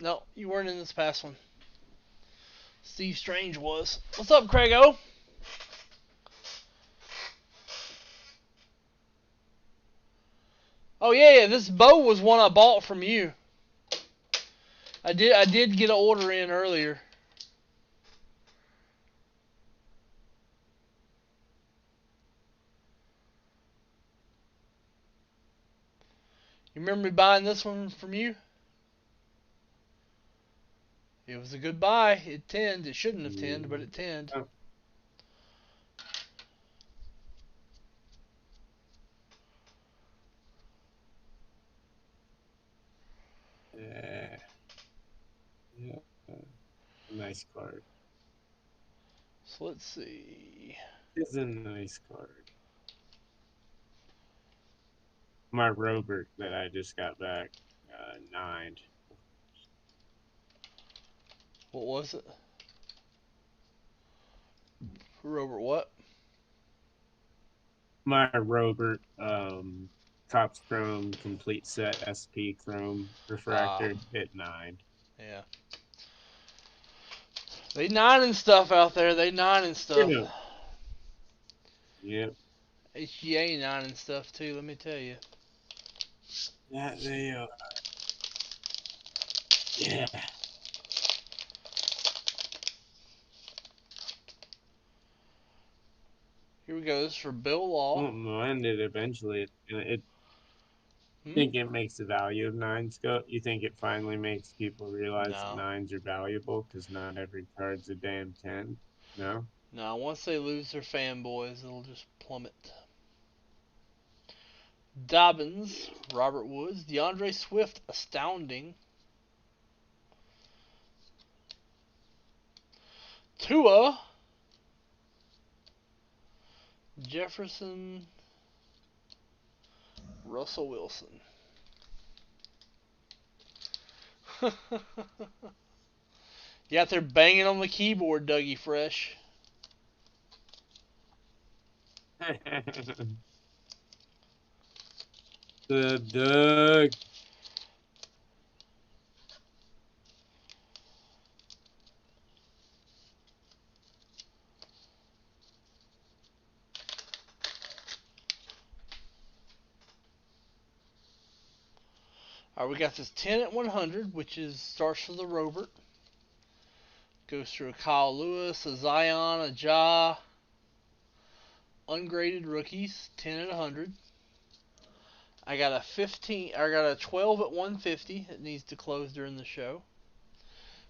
No, you weren't in this past one. Steve Strange was. What's up, Craigo? Oh yeah, this bow was one I bought from you. I did get an order in earlier. You remember me buying this one from you? It was a good buy. It tinned. It shouldn't have tinned, but it tinned. Oh, yeah. Yeah. Nice card. So let's see. It's a nice card. My Robert that I just got back, 9. What was it? Robert what? My Robert, Topps Chrome complete set SP Chrome Ah, refractor hit 9. yeah. They nine and stuff out there. They nine and You stuff. know. Yep. HGA nine and stuff too. Let me tell you. That they are. Yeah. Here we go. This is for Bill Law. Well, no, and it eventually it Hmm? think it makes the value of nines go. You think it finally makes people realize that No. nines are valuable because not every card's a damn 10. No. No. Once they lose their fanboys, it'll just plummet. Dobbins, Robert Woods, DeAndre Swift, astounding. Tua, Jefferson, Russell Wilson. You out there banging on the keyboard, Dougie Fresh. Doug. All right, we got this 10 at 100, which is starts for the Robert. Goes through a Kyle Lewis, a Zion, a Ja, ungraded rookies, 10 at 100. I got a 15. I got a 12 at 150. It needs to close during the show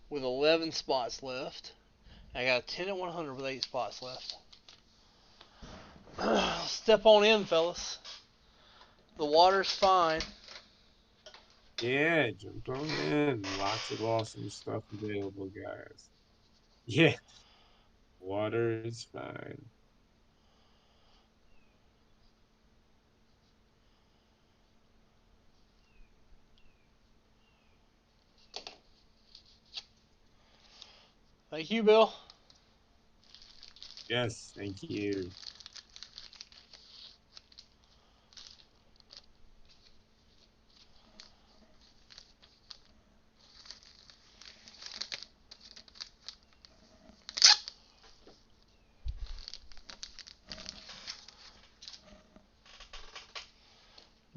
with 11 spots left. I got a 10 at 100 with 8 spots left. Step on in, fellas. The water's fine. Yeah, jumped on in. Lots of awesome stuff available, guys. Yeah, water is fine. Thank you, Bill. Yes, thank you.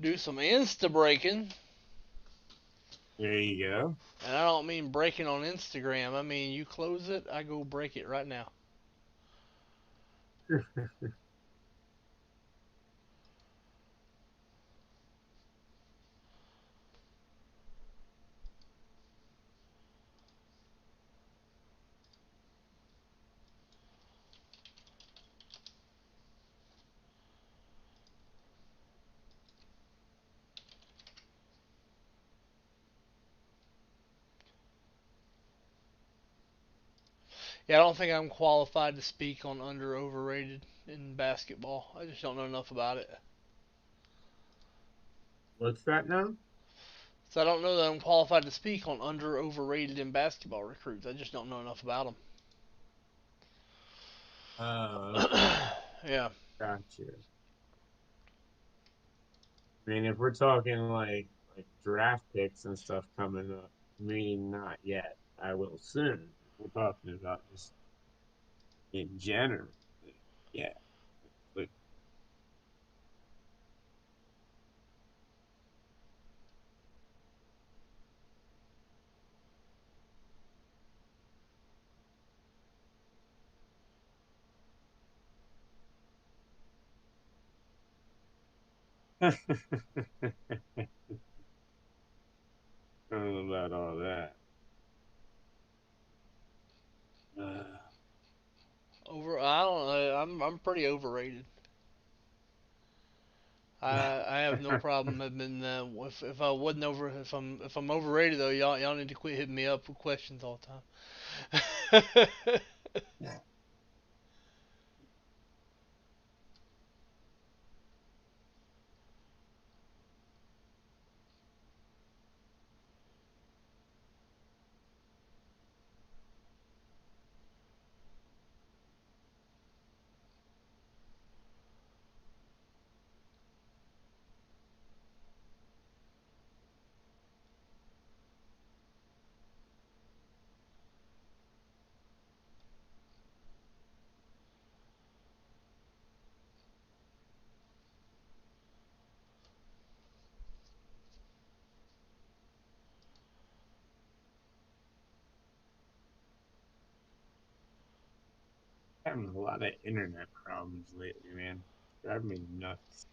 Do some Insta breaking. There you go. And I don't mean breaking on Instagram. I mean you close it, I go break it right now. Yeah, I don't think I'm qualified to speak on under overrated in basketball. I just don't know enough about it. What's that now? So I don't know that I'm qualified to speak on under overrated in basketball recruits. I just don't know enough about Oh, them. okay. Yeah. Gotcha. I mean, if we're talking like draft picks and stuff coming up, I mean, not yet. I will soon. We're talking about just in general. Yeah. But I don't know about all that. Uh, I don't know. I'm pretty overrated. I have no problem admitting that. If I wasn't over, if I'm overrated though, y'all need to quit hitting me up with questions all the time. Having a lot of internet problems lately, man. Driving me nuts.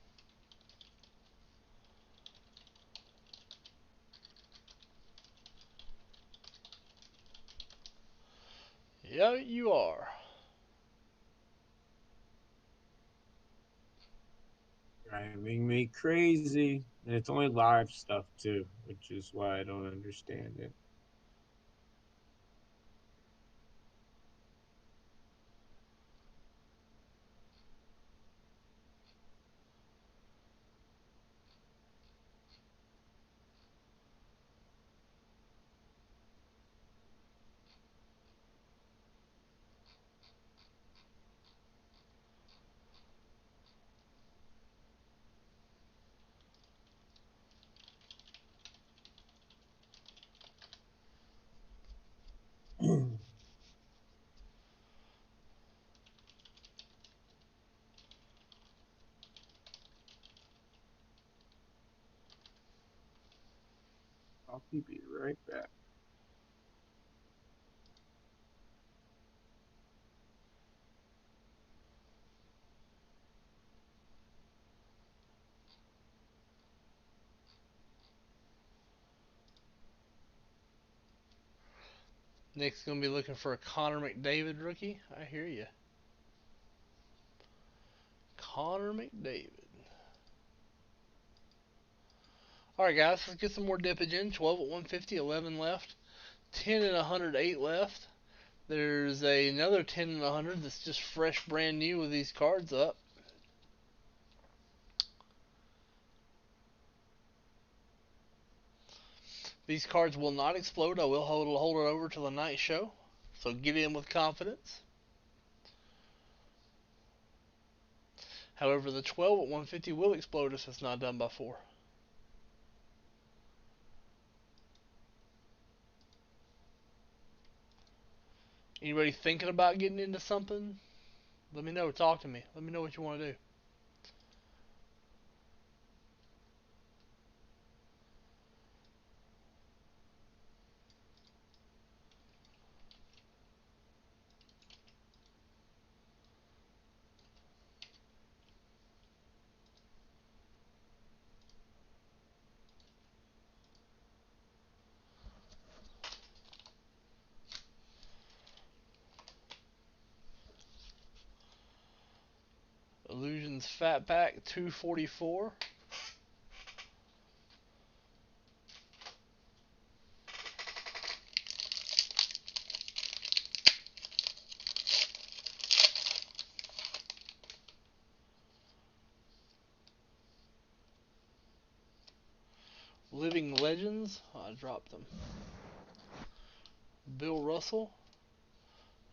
Yeah, you are. Driving me crazy. And it's only live stuff too, which is why I don't understand it. I'll be right back. Nick's gonna be looking for a Connor McDavid rookie. I hear you. Connor McDavid. All right, guys, let's get some more dippage in. 12 at 150, 11 left. 10 at 108 left. There's another 10 at 100 that's just fresh, brand new with these cards up. These cards will not explode. I will hold it over till the night show. So get in with confidence. However, the 12 at 150 will explode if it's not done by 4. Anybody thinking about getting into something? Let me know. Talk to me. Let me know what you want to do. Illusions Fat Pack 244. Living Legends. I dropped them. Bill Russell.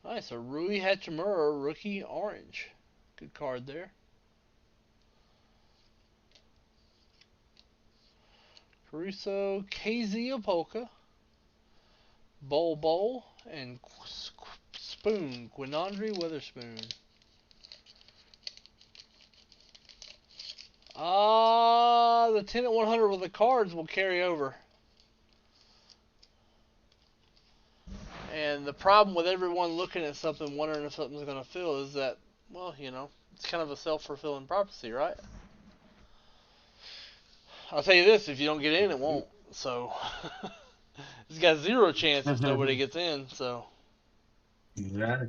Nice. A Rui Hachimura rookie orange. Good card there. Caruso, KZ Opolka, Bol, and Spoon, Quinandre Witherspoon. The 10 at 100 with the cards will carry over. And the problem with everyone looking at something, wondering if something's going to fill, is that, well, you know, it's kind of a self-fulfilling prophecy, right? I'll tell you this, if you don't get in, it won't. So, it's got 0 chance if nobody gets in, so. Exactly.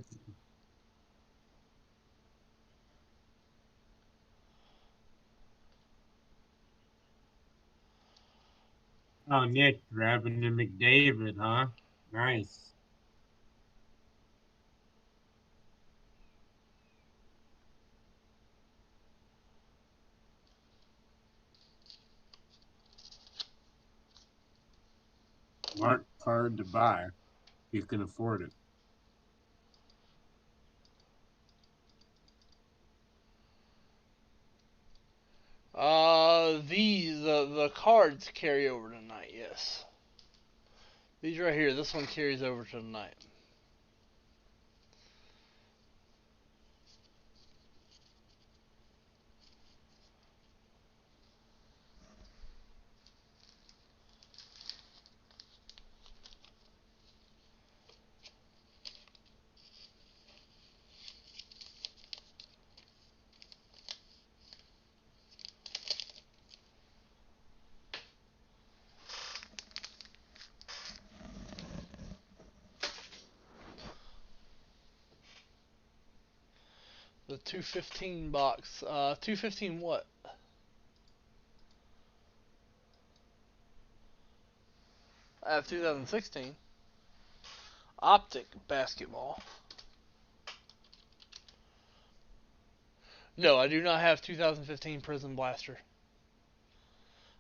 Oh, Nick, grabbing the McDavid, huh? Nice. Smart card to buy. You can afford it. The cards carry over tonight, yes. These right here, this one carries over to tonight. The 215 box. 215 what? I have 2016. Optic basketball. No, I do not have 2015 Prism Blaster.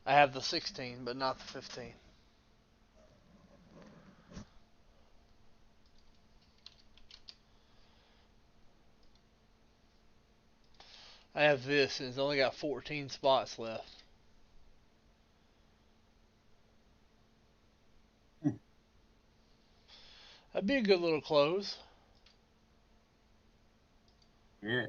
I have the 16, but not the 15. I have this, and it's only got 14 spots left. That'd be a good little close. Yeah.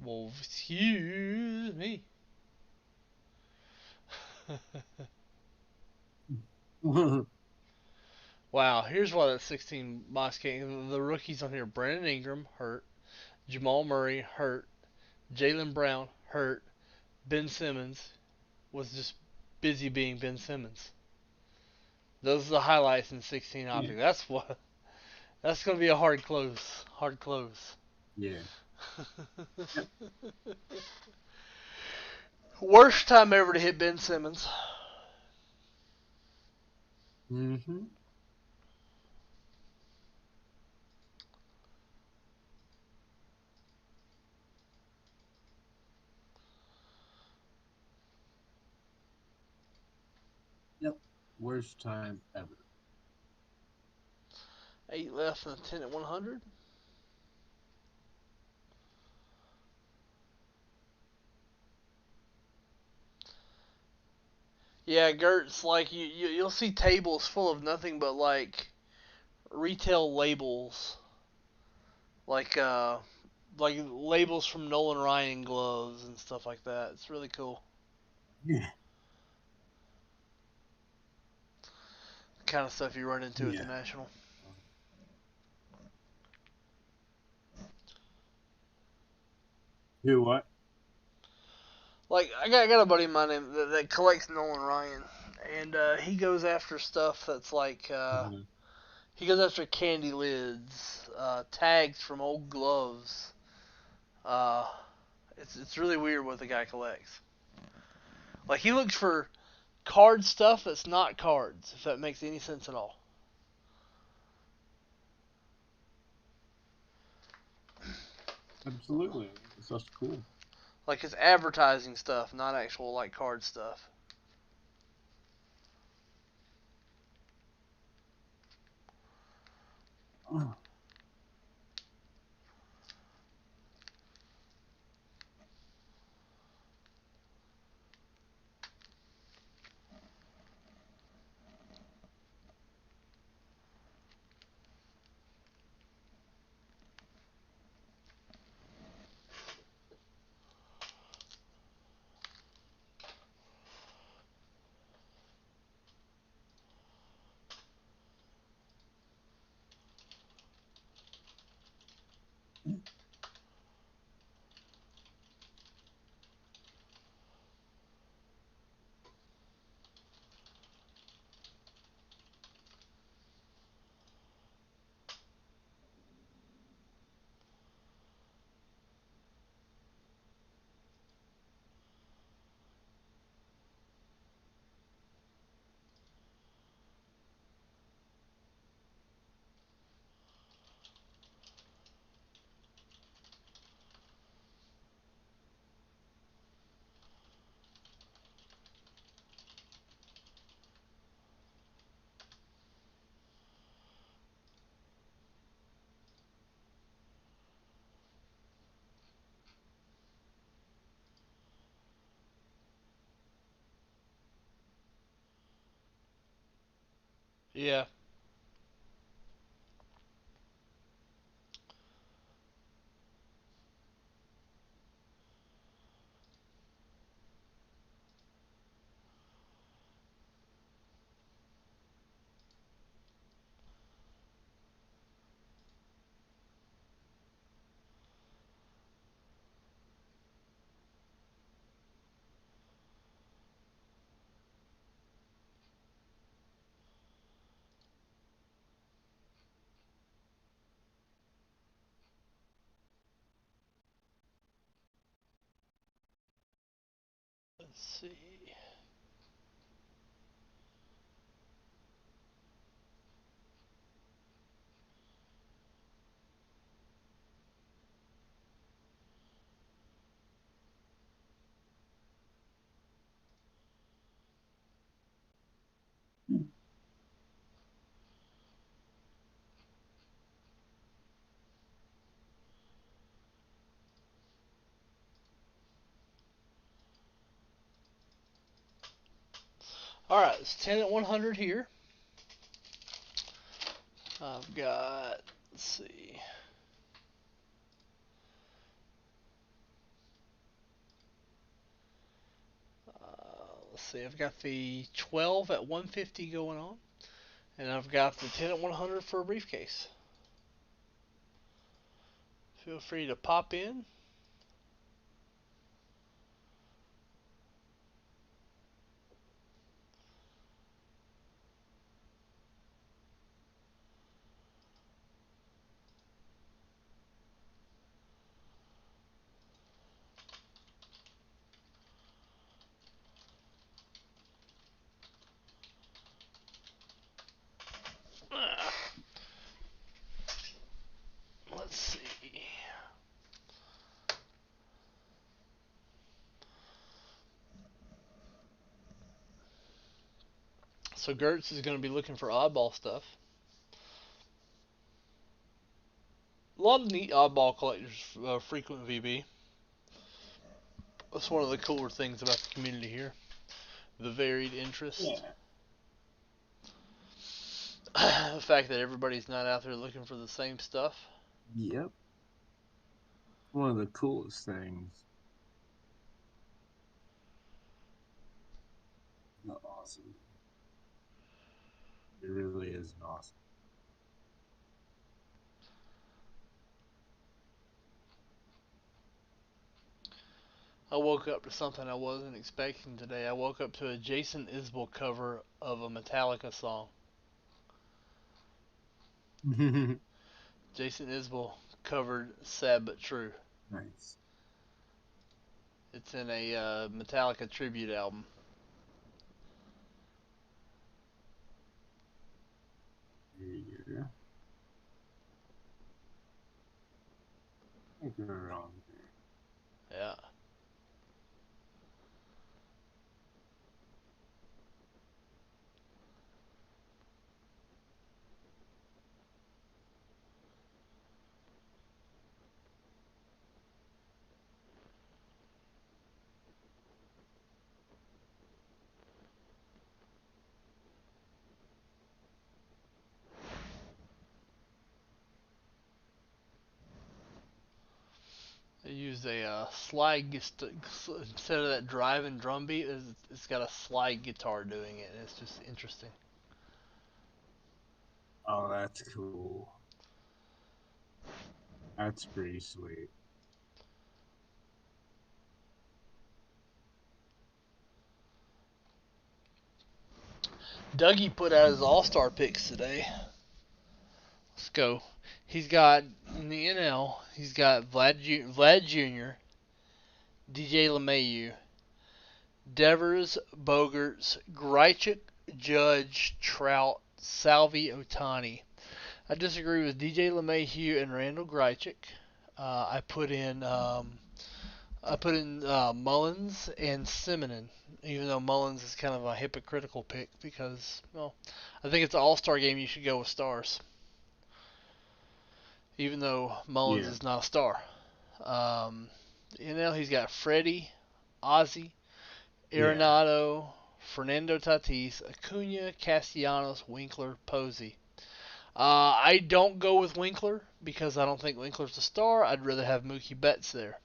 Well, excuse me. Wow, here's why that 16 Moss King. The rookies on here: Brandon Ingram hurt, Jamal Murray hurt, Jaylen Brown hurt, Ben Simmons was just busy being Ben Simmons. Those are the highlights in 16 optic. Yeah. That's what. That's gonna be a hard close. Hard close. Yeah. Worst time ever to hit Ben Simmons. Mm-hmm. Yep. Worst time ever. 8 left and a 10 at 100. Yeah, Gertz, like you'll see tables full of nothing but like retail labels, like labels from Nolan Ryan gloves and stuff like that. It's really cool. Yeah. The kind of stuff you run into at the Yeah. National. Who what? Like I got a buddy of mine that collects Nolan Ryan, and he goes after stuff that's like Uh-huh. he goes after candy lids, tags from old gloves. Uh, it's really weird what the guy collects. Like he looks for card stuff that's not cards, if that makes any sense at all. Absolutely. It's just cool. Like it's advertising stuff, not actual like card stuff. Oh. Yeah. Let's see. All right, it's 10 at 100 here. I've got, let's see. see. I've got the 12 at 150 going on, and I've got the 10 at 100 for a briefcase. Feel free to pop in. Let's see. So Gertz is going to be looking for oddball stuff. A lot of neat oddball collectors frequent VB. That's one of the cooler things about the community here. The varied interest. Yeah. The fact that everybody's not out there looking for the same stuff. Yep. One of the coolest things. Awesome. It really is awesome. I woke up to something I wasn't expecting today. I woke up to a Jason Isbell cover of a Metallica song. Jason Isbell covered Sad But True. Nice. It's in a Metallica tribute album. There you go. Can't go wrong there. Yeah. They used a slide instead of that driving drum beat. It's got a slide guitar doing it, and it's just interesting. Oh, that's cool. That's pretty sweet. Dougie put out his All-Star picks today. Let's go. He's got in the NL. He's got Vlad Jr., DJ LeMahieu, Devers, Bogarts, Grichuk, Judge, Trout, Salvi, Otani. I disagree with DJ LeMahieu and Randall Grichuk. I put in Mullins and Simonin, even though Mullins is kind of a hypocritical pick because, well, I think it's an all-star game. You should go with stars, even though Mullins is not a star. He's got Freddie, Ozzie, Arenado, Fernando Tatis, Acuna, Castellanos, Winkler, Posey. I don't go with Winkler because I don't think Winkler's a star. I'd rather have Mookie Betts there.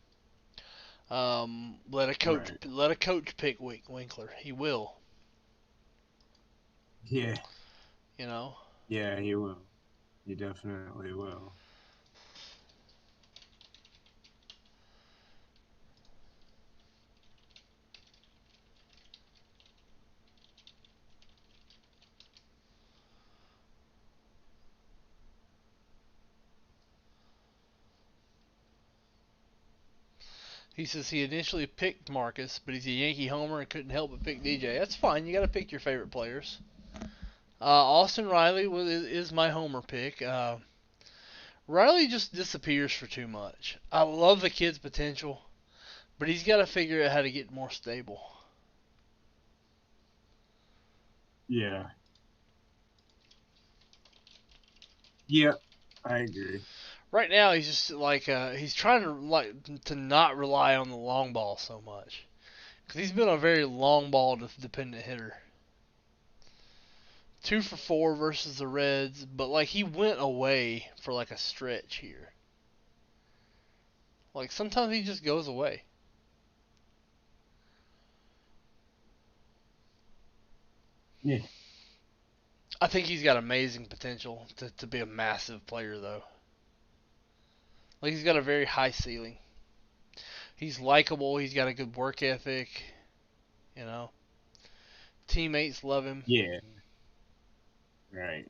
Let a coach pick Winkler. He will. Yeah. You know. Yeah, he will. He definitely will. He says he initially picked Marcus, but he's a Yankee homer and couldn't help but pick DJ. That's fine. You got to pick your favorite players. Austin Riley is my homer pick. Riley just disappears for too much. I love the kid's potential, but he's got to figure out how to get more stable. Yeah. Yeah, I agree. Right now, he's just he's trying to not rely on the long ball so much, because he's been a very long ball dependent hitter. 2 for 4 versus the Reds, but he went away for a stretch here. Sometimes he just goes away. Yeah. I think he's got amazing potential to be a massive player, though. Like, he's got a very high ceiling. He's likable. He's got a good work ethic. You know, teammates love him. Yeah. Right.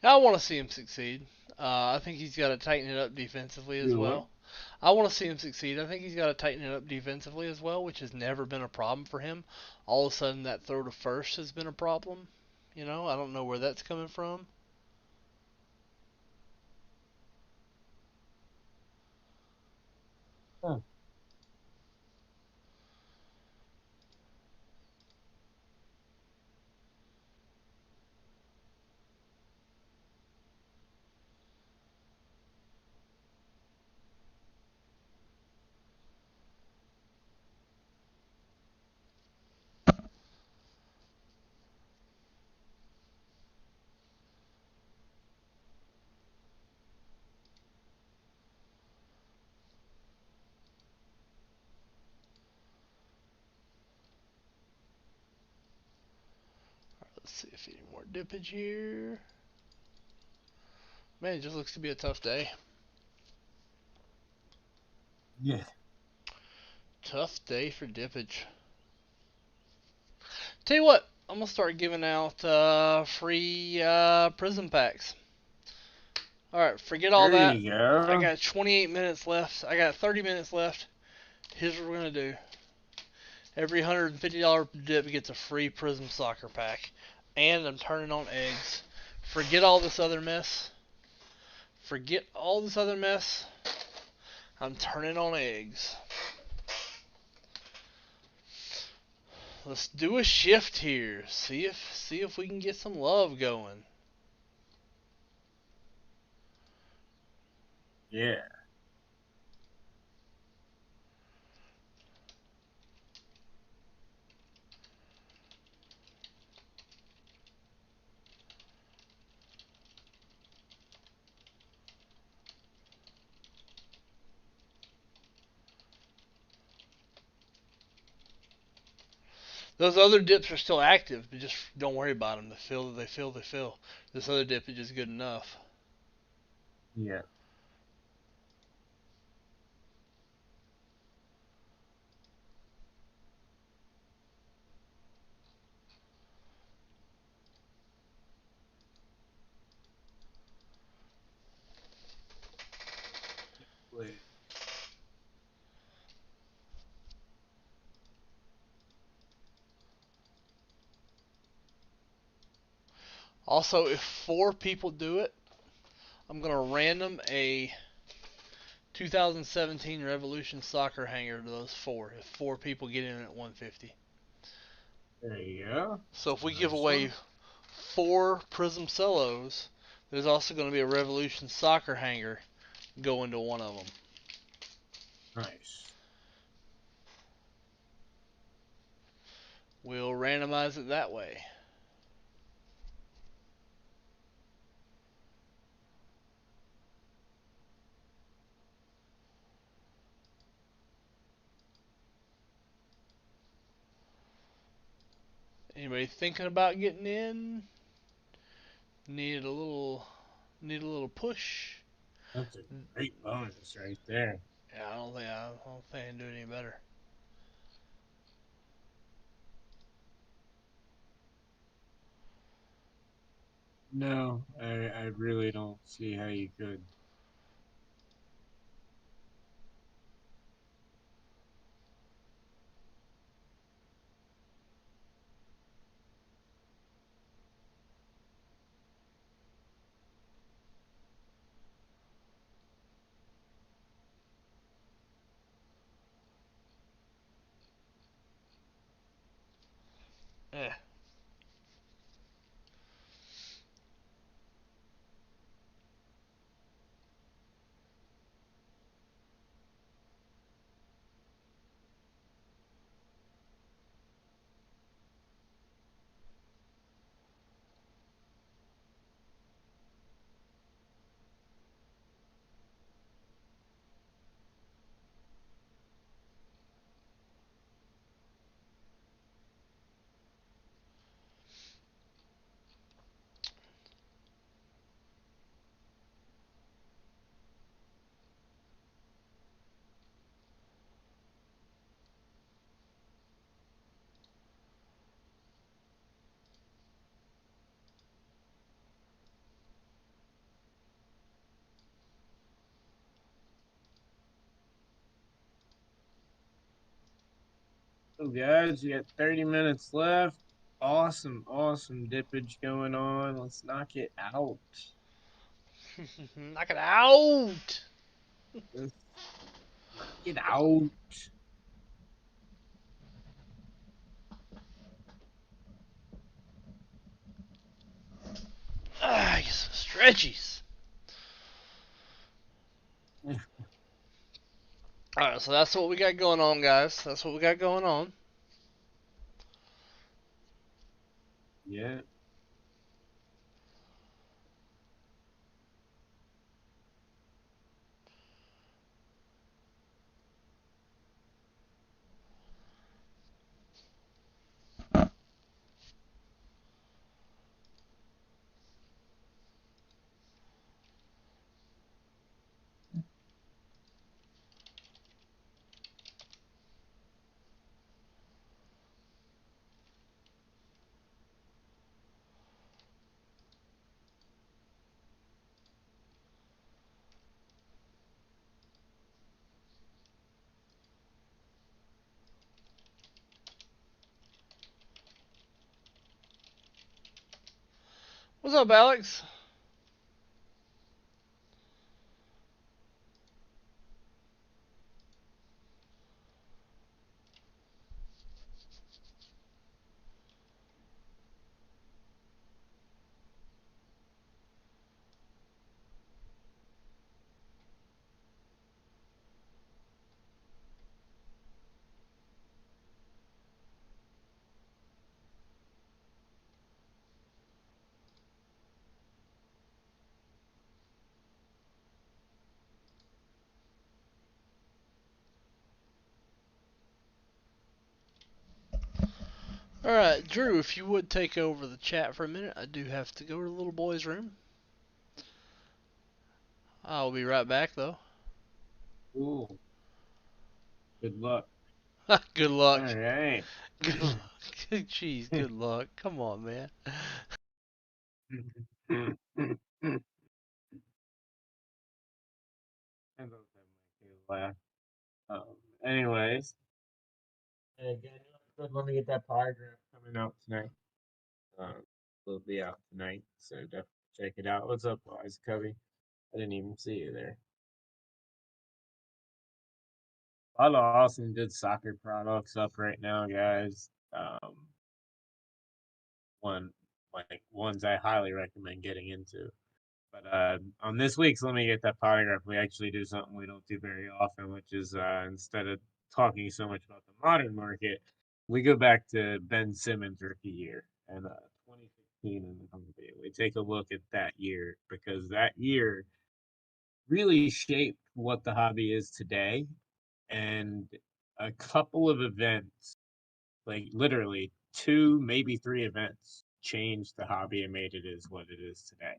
I want to see him succeed. I think he's got to tighten it up defensively as Do what? well. I want to see him succeed. I think he's got to tighten it up defensively as well, which has never been a problem for him. All of a sudden, that throw to first has been a problem. You know, I don't know where that's coming from. Huh. Let's see if any more dippage here. Man, it just looks to be a tough day. Yeah. Tough day for dippage. Tell you what, I'm gonna start giving out free prism packs. All right, forget all There that. you I go. got 28 minutes left. I got 30 minutes left. Here's what we're gonna do. Every $150 dip gets a free Prism Soccer pack, and I'm turning on eggs. Forget all this other mess. Forget all this other mess. I'm turning on eggs. Let's do a shift here. See if we can get some love going. Yeah. Those other dips are still active, but just don't worry about them. They fill. This other dip is just good enough. Yeah. Wait. Also, if 4 people do it, I'm gonna random a 2017 Revolution Soccer hanger to those 4. If 4 people get in at 150. There you go. So if we give Nice away one. 4 Prism Cellos, there's also going to be a Revolution Soccer hanger going to one of them. Nice. We'll randomize it that way. Anybody thinking about getting in? Need a little push. That's a great bonus right there. Yeah, I don't think I can do it any better. No, I really don't see how you could. Eh. So, guys, you got 30 minutes left. Awesome dippage going on. Let's knock it out. Knock it out. Let's knock it out. Ah, you some stretchies. Alright, so that's what we got going on, guys. That's what we got going on. Yeah. What's up, Alex? Alright, Drew, if you would take over the chat for a minute, I do have to go to the little boy's room. I'll be right back, though. Cool. Good luck. Good All luck. right. Good luck. Jeez, good luck. Come on, man. I love that Mikey laugh. Anyways, again, let me get that paragraph coming out tonight. Will be out tonight, so definitely check it out. What's up, Wise Cubby? I didn't even see you there. A lot of awesome good soccer products up right now, guys. Ones I highly recommend getting into. But on this week's Let Me Get That Polygraph, we actually do something we don't do very often, which is instead of talking so much about the modern market, we go back to Ben Simmons' rookie year and 2016 in the hobby. We take a look at that year because that year really shaped what the hobby is today. And a couple of events, like literally two, maybe three events, changed the hobby and made it is what it is today.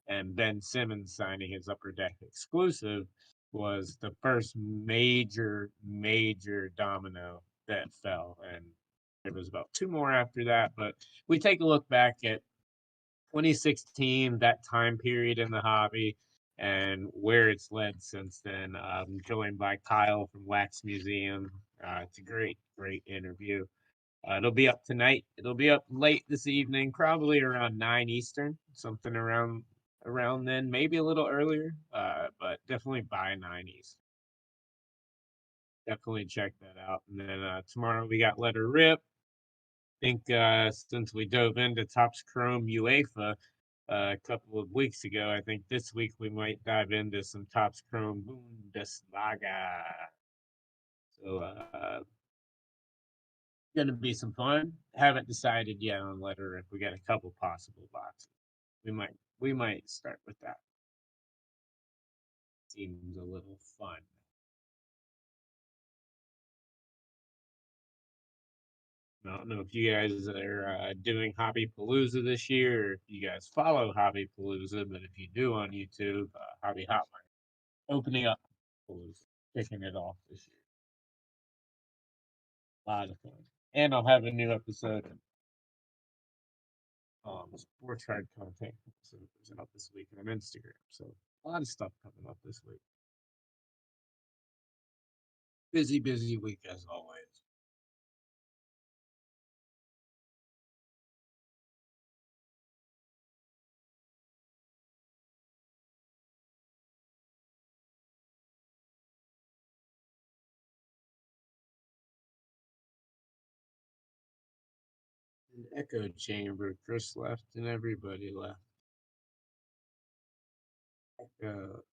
And Ben Simmons signing his Upper Deck exclusive was the first major domino that fell. And there was about two more after that. But we take a look back at 2016, that time period in the hobby, and where it's led since then. Joined by Kyle from Wax Museum. It's a great interview. It'll be up tonight. It'll be up late this evening, probably around 9 Eastern, something around then, maybe a little earlier, but definitely by 9 Eastern. Definitely check that out. And then tomorrow we got Let Her Rip. think since we dove into Topps Chrome UEFA a couple of weeks ago, I think this week we might dive into some Topps Chrome Bundesliga. So gonna be some fun. Haven't decided yet on letter if we got a couple possible boxes. We might start with that. Seems a little fun. I don't know if you guys are doing Hobby Palooza this year, or if you guys follow Hobby Palooza, but if you do on YouTube, Hobby Hotline opening up Palooza, kicking it off this year. A lot of fun. And I'll have a new episode of sports card content episode goes out this week on Instagram. So a lot of stuff coming up this week. Busy week as always. An echo chamber. Chris left and everybody left. Echo.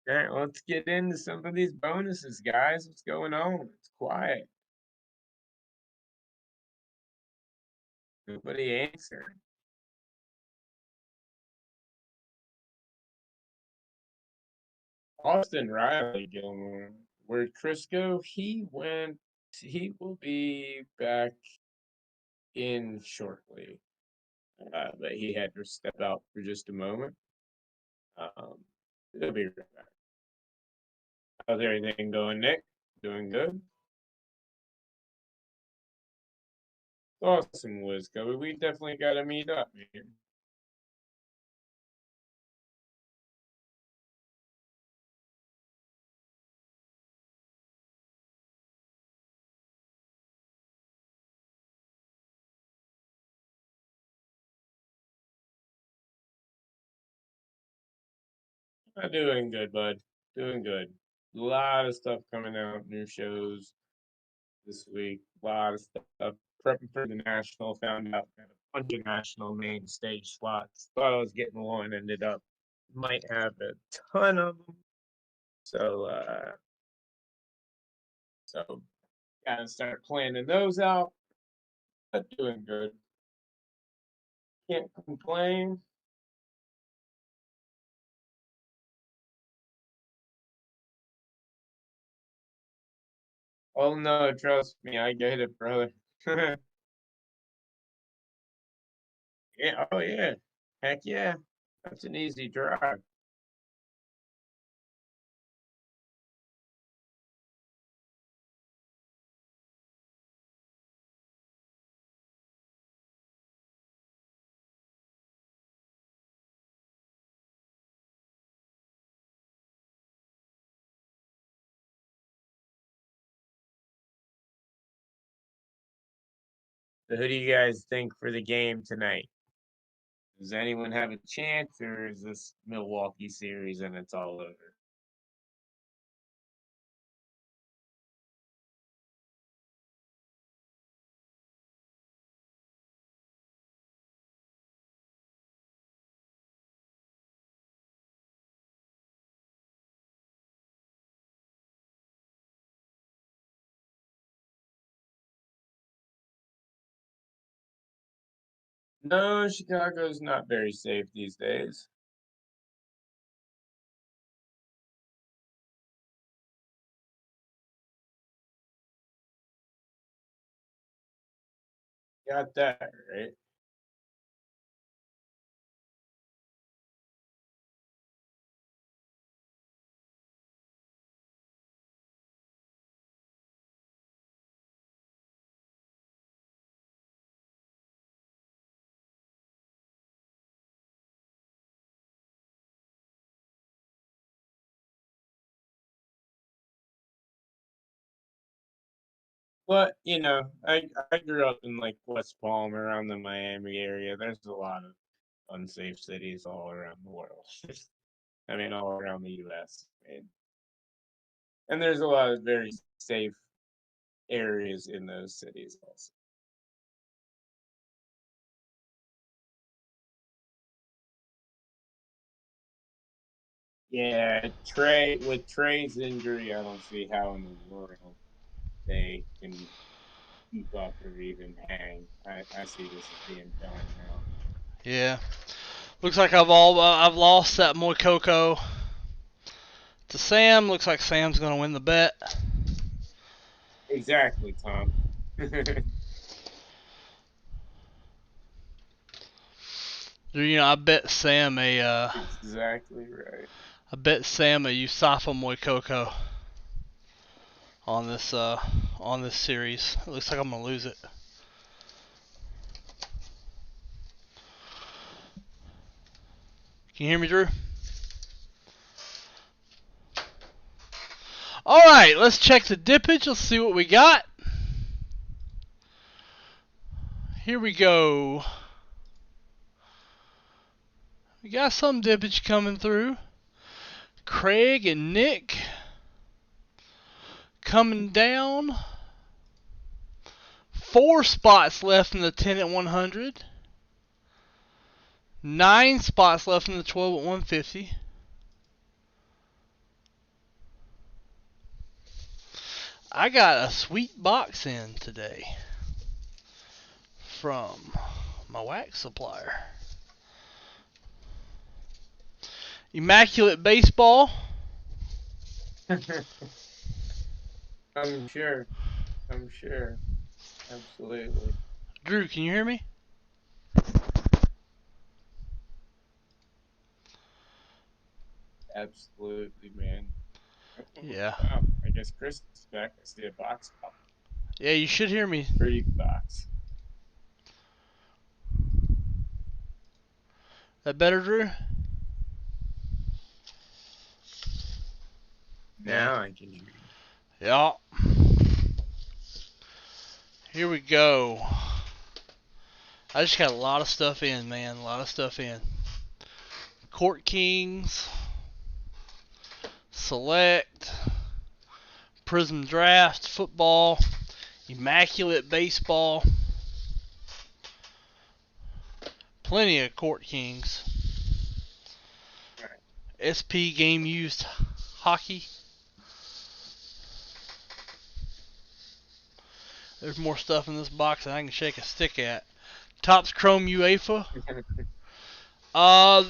All right, let's get into some of these bonuses, guys. What's going on? It's quiet. Nobody answered. Austin Riley Gilmore. Where'd Chris go? He will be back in shortly. But he had to step out for just a moment. He'll be right back. How's everything going, Nick? Doing good? Awesome, Wisco. We definitely got to meet up, man. I'm doing good, bud. Doing good. A lot of stuff coming out, new shows this week. A lot of stuff. Prepping for the national. Found out that a bunch of national main stage slots. Thought I was getting one. Ended up might have a ton of them. So gotta start planning those out. But doing good. Can't complain. Oh no, trust me, I get it, brother. Yeah, oh yeah. Heck yeah. That's an easy drive. So who do you guys think for the game tonight? Does anyone have a chance, or is this Milwaukee series and it's all over? No, Chicago's not very safe these days. Got that right. But I grew up in like West Palm around the Miami area. There's a lot of unsafe cities all around the world. I mean, all around the U.S. And there's a lot of very safe areas in those cities also. Yeah, with Trey's injury, I don't see how in the world they can keep up or even hang. I see this as being done now. Yeah. Looks like I've lost that Moikoko to Sam. Looks like Sam's gonna win the bet. Exactly, Tom. I bet Sam Exactly right. I bet Sam a Yusafa Moikoko on this series. It looks like I'm gonna lose it. Can you hear me, Drew? Alright, let's check the dippage. Let's see what we got. Here we go. We got some dippage coming through. Craig and Nick coming down. 4 spots left in the 10 at 100. 9 spots left in the 12 at 150. I got a sweet box in today from my wax supplier. Immaculate Baseball. I'm sure. Absolutely. Drew, can you hear me? Absolutely, man. Yeah. Wow. I guess Chris is back. I see a box pop. Yeah, you should hear me. Pretty box. That better, Drew? Now I can hear you. Yeah. Here we go. I just got a lot of stuff in, man. A lot of stuff in. Court Kings. Select. Prism Draft. Football. Immaculate Baseball. Plenty of Court Kings. SP Game Used Hockey. There's more stuff in this box than I can shake a stick at. Topps Chrome UEFA.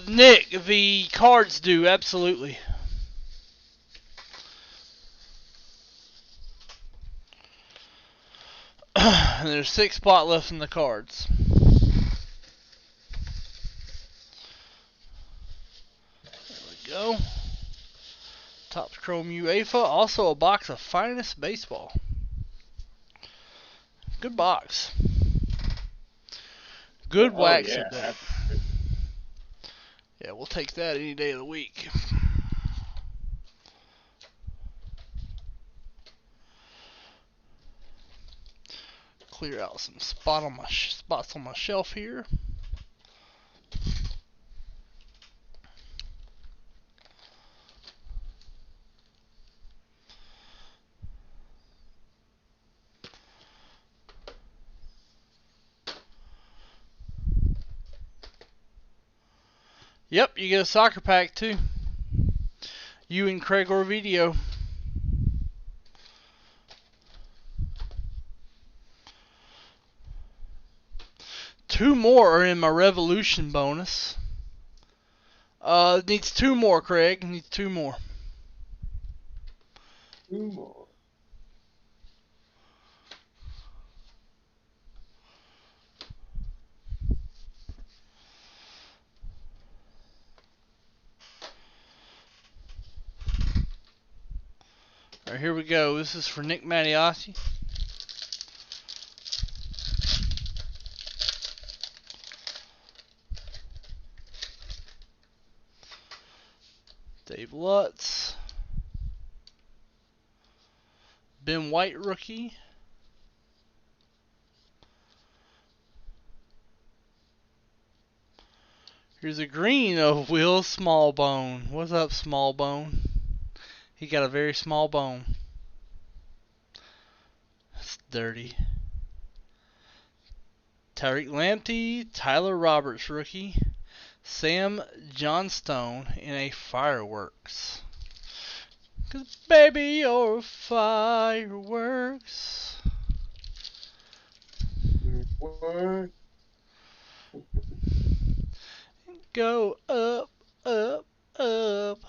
Nick, the cards do, absolutely. And there's 6 spots left in the cards. There we go. Topps Chrome UEFA. Also a box of Finest Baseball. Good box. Good wax yeah, today. Yeah, we'll take that any day of the week. Clear out some spots on my shelf here. Yep, you get a soccer pack too. You and Craig Orvidio. Two more are in my Revolution bonus. Needs 2 more, Craig. Needs 2 more. 2 more. Alright, here we go. This is for Nick Mattiassi. Dave Lutz. Ben White rookie. Here's a green of Will Smallbone. What's up, Smallbone? He got a very small bone. That's dirty. Tyreek Lamptey, Tyler Roberts rookie. Sam Johnstone in a Fireworks. 'Cause baby, you're fireworks. What? Go up, up, up.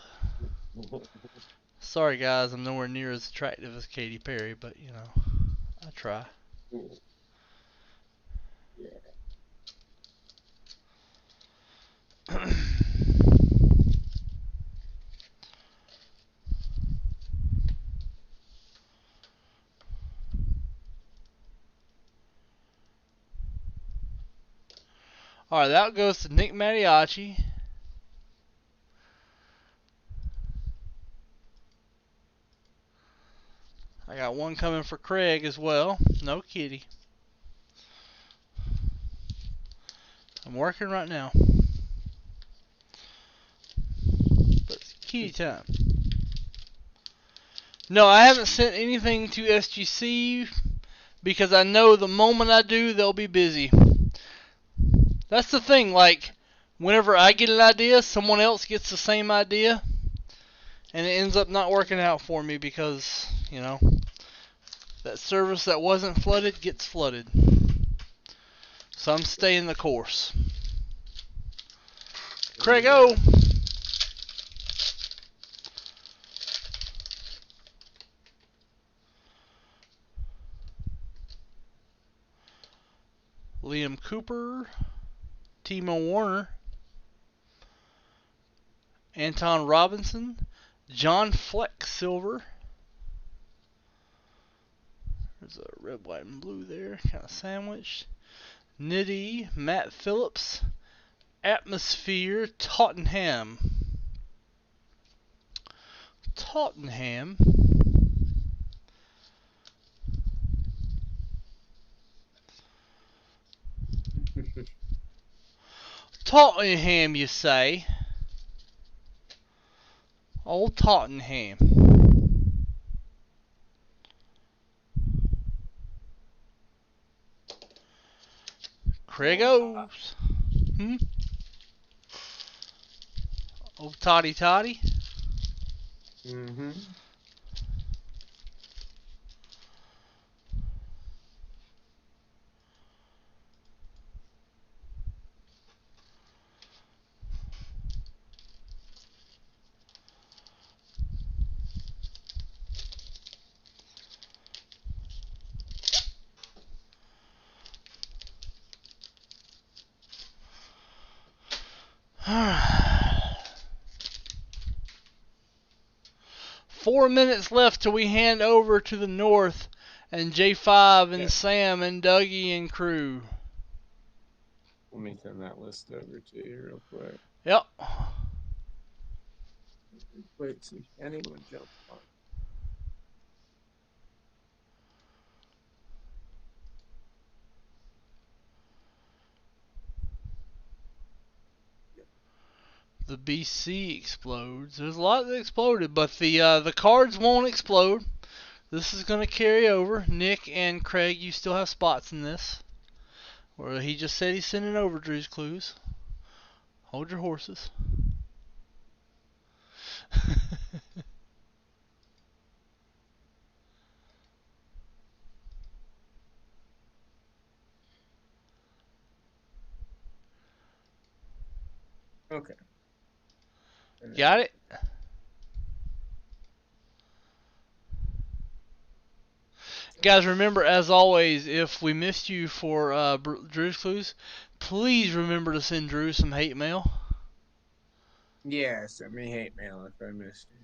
Sorry guys, I'm nowhere near as attractive as Katy Perry, but you know, I try. Yeah. Alright, that goes to Nick Mattiacci. I got one coming for Craig as well. No kitty. I'm working right now. But it's kitty time. No, I haven't sent anything to SGC because I know the moment I do, they'll be busy. That's the thing, like, whenever I get an idea, someone else gets the same idea, and it ends up not working out for me because, you know, That service that wasn't flooded gets flooded. So I'm staying the course. Craig O. Liam Cooper, Timo Warner, Anton Robinson, John Fleck Silver. There's a red, white, and blue there, kind of sandwiched. Nitty, Matt Phillips, Atmosphere, Tottenham. Tottenham. Tottenham, you say? Old Tottenham. Craig O's. Old Toddy Toddy. Mm-hmm. Four minutes left till we hand over to the north and J5 and Sam and Dougie and crew. Let me send that list over to you real quick. Yep. Wait, see anyone jump on? The BC explodes. There's a lot that exploded, but the cards won't explode. This is going to carry over. Nick and Craig, you still have spots in this. Or he just said he's sending over Drew's Clues. Hold your horses. Okay. Got it? Guys, remember, as always, if we missed you for Drew's Clues, please remember to send Drew some hate mail. Yeah, send me hate mail if I missed you.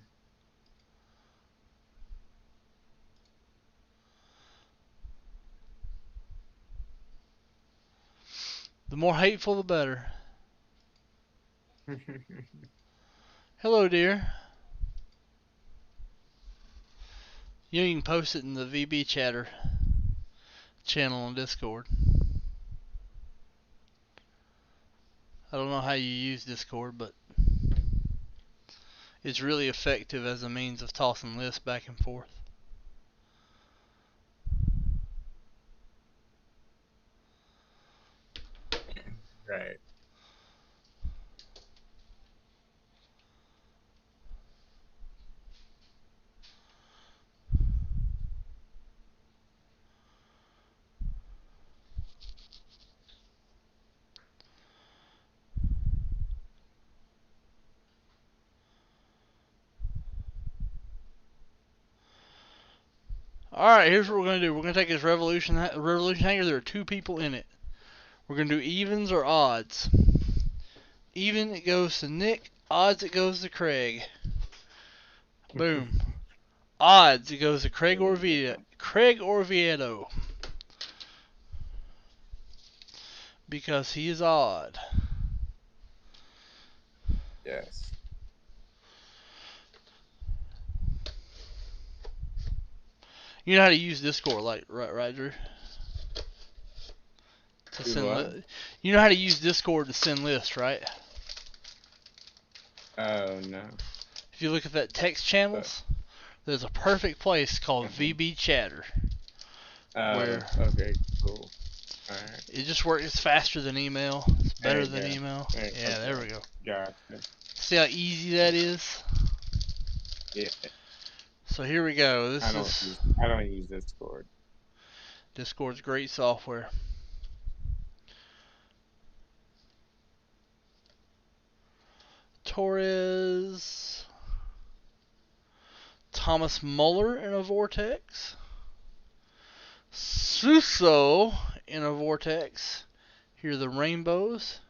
The more hateful, the better. Hello, dear. You can post it in the VB Chatter channel on Discord. I don't know how you use Discord, but it's really effective as a means of tossing lists back and forth. Right. Alright, here's what we're going to do. We're going to take this Revolution hanger. There are two people in it. We're going to do evens or odds. Even, it goes to Nick. Odds, it goes to Craig. Boom. Odds, it goes to Craig Orvieto. Because he is odd. Yes. You know how to use Discord, like, right, Drew? To Do send what? you know how to use Discord to send lists, right? Oh, no. If you look at that text channels, there's a perfect place called VB Chatter. Okay, cool. Alright. It just works faster than email. It's better than email. Right, Yeah, there we go. Gotcha. See how easy that is? Yeah. So here we go. I don't use Discord. Discord's great software. Torres, Thomas Muller in a vortex, Suso in a vortex. Here are the rainbows.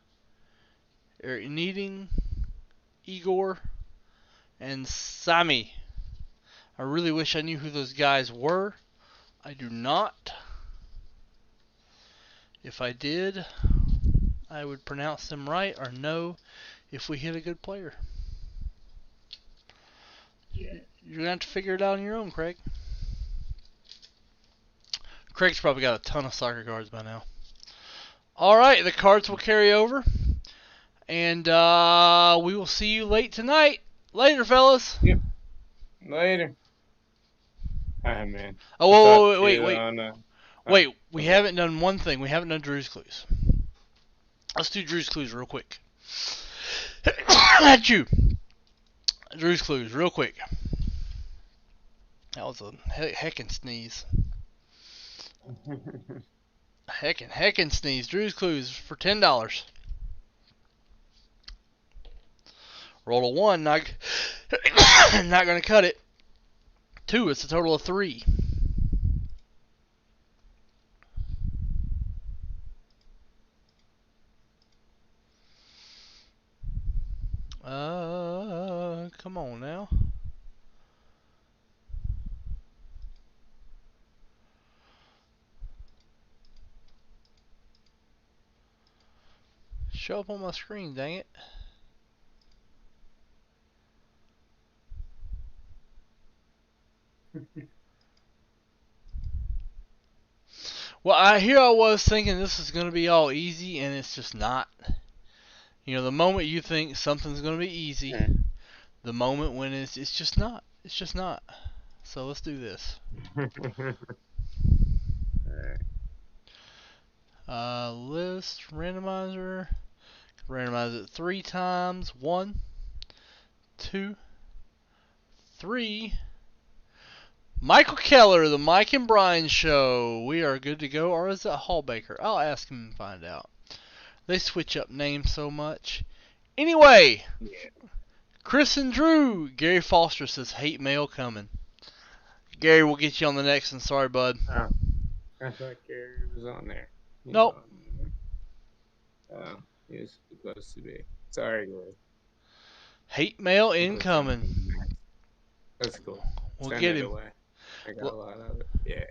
Eric Needing, Igor, and Sami. I really wish I knew who those guys were. I do not. If I did, I would pronounce them right or know if we hit a good player. Yeah. You're going to have to figure it out on your own, Craig. Craig's probably got a ton of soccer cards by now. Alright, the cards will carry over. And we will see you late tonight. Later, fellas. Yep. Later. Alright, man. Oh, wait. Wait, we okay. haven't done one thing. We haven't done Drew's Clues. Let's do Drew's Clues real quick. At you. Drew's Clues, real quick. That was a heckin' sneeze. Heckin' sneeze. Drew's Clues for $10. Roll a 1, not gonna cut it. 2, it's a total of 3. Come on now. Show up on my screen, dang it. Well, I was thinking this is going to be all easy, and it's just not. You know, the moment you think something's going to be easy, the moment when it's just not. It's just not. So let's do this. Alright. List, randomizer. Randomize it 3 times. 1, 2, 3. Michael Keller, the Mike and Brian Show. We are good to go. Or is that Hallbaker? I'll ask him and find out. They switch up names so much. Anyway, Chris and Drew. Gary Foster says hate mail coming. Gary, we'll get you on the next one. Sorry, bud. Oh, I thought Gary was on there. He's Nope. on there. Oh, he was supposed to be. Sorry, Gary. Hate mail incoming. That's cool. We'll Send get it him. away. I got a lot of it. Yeah.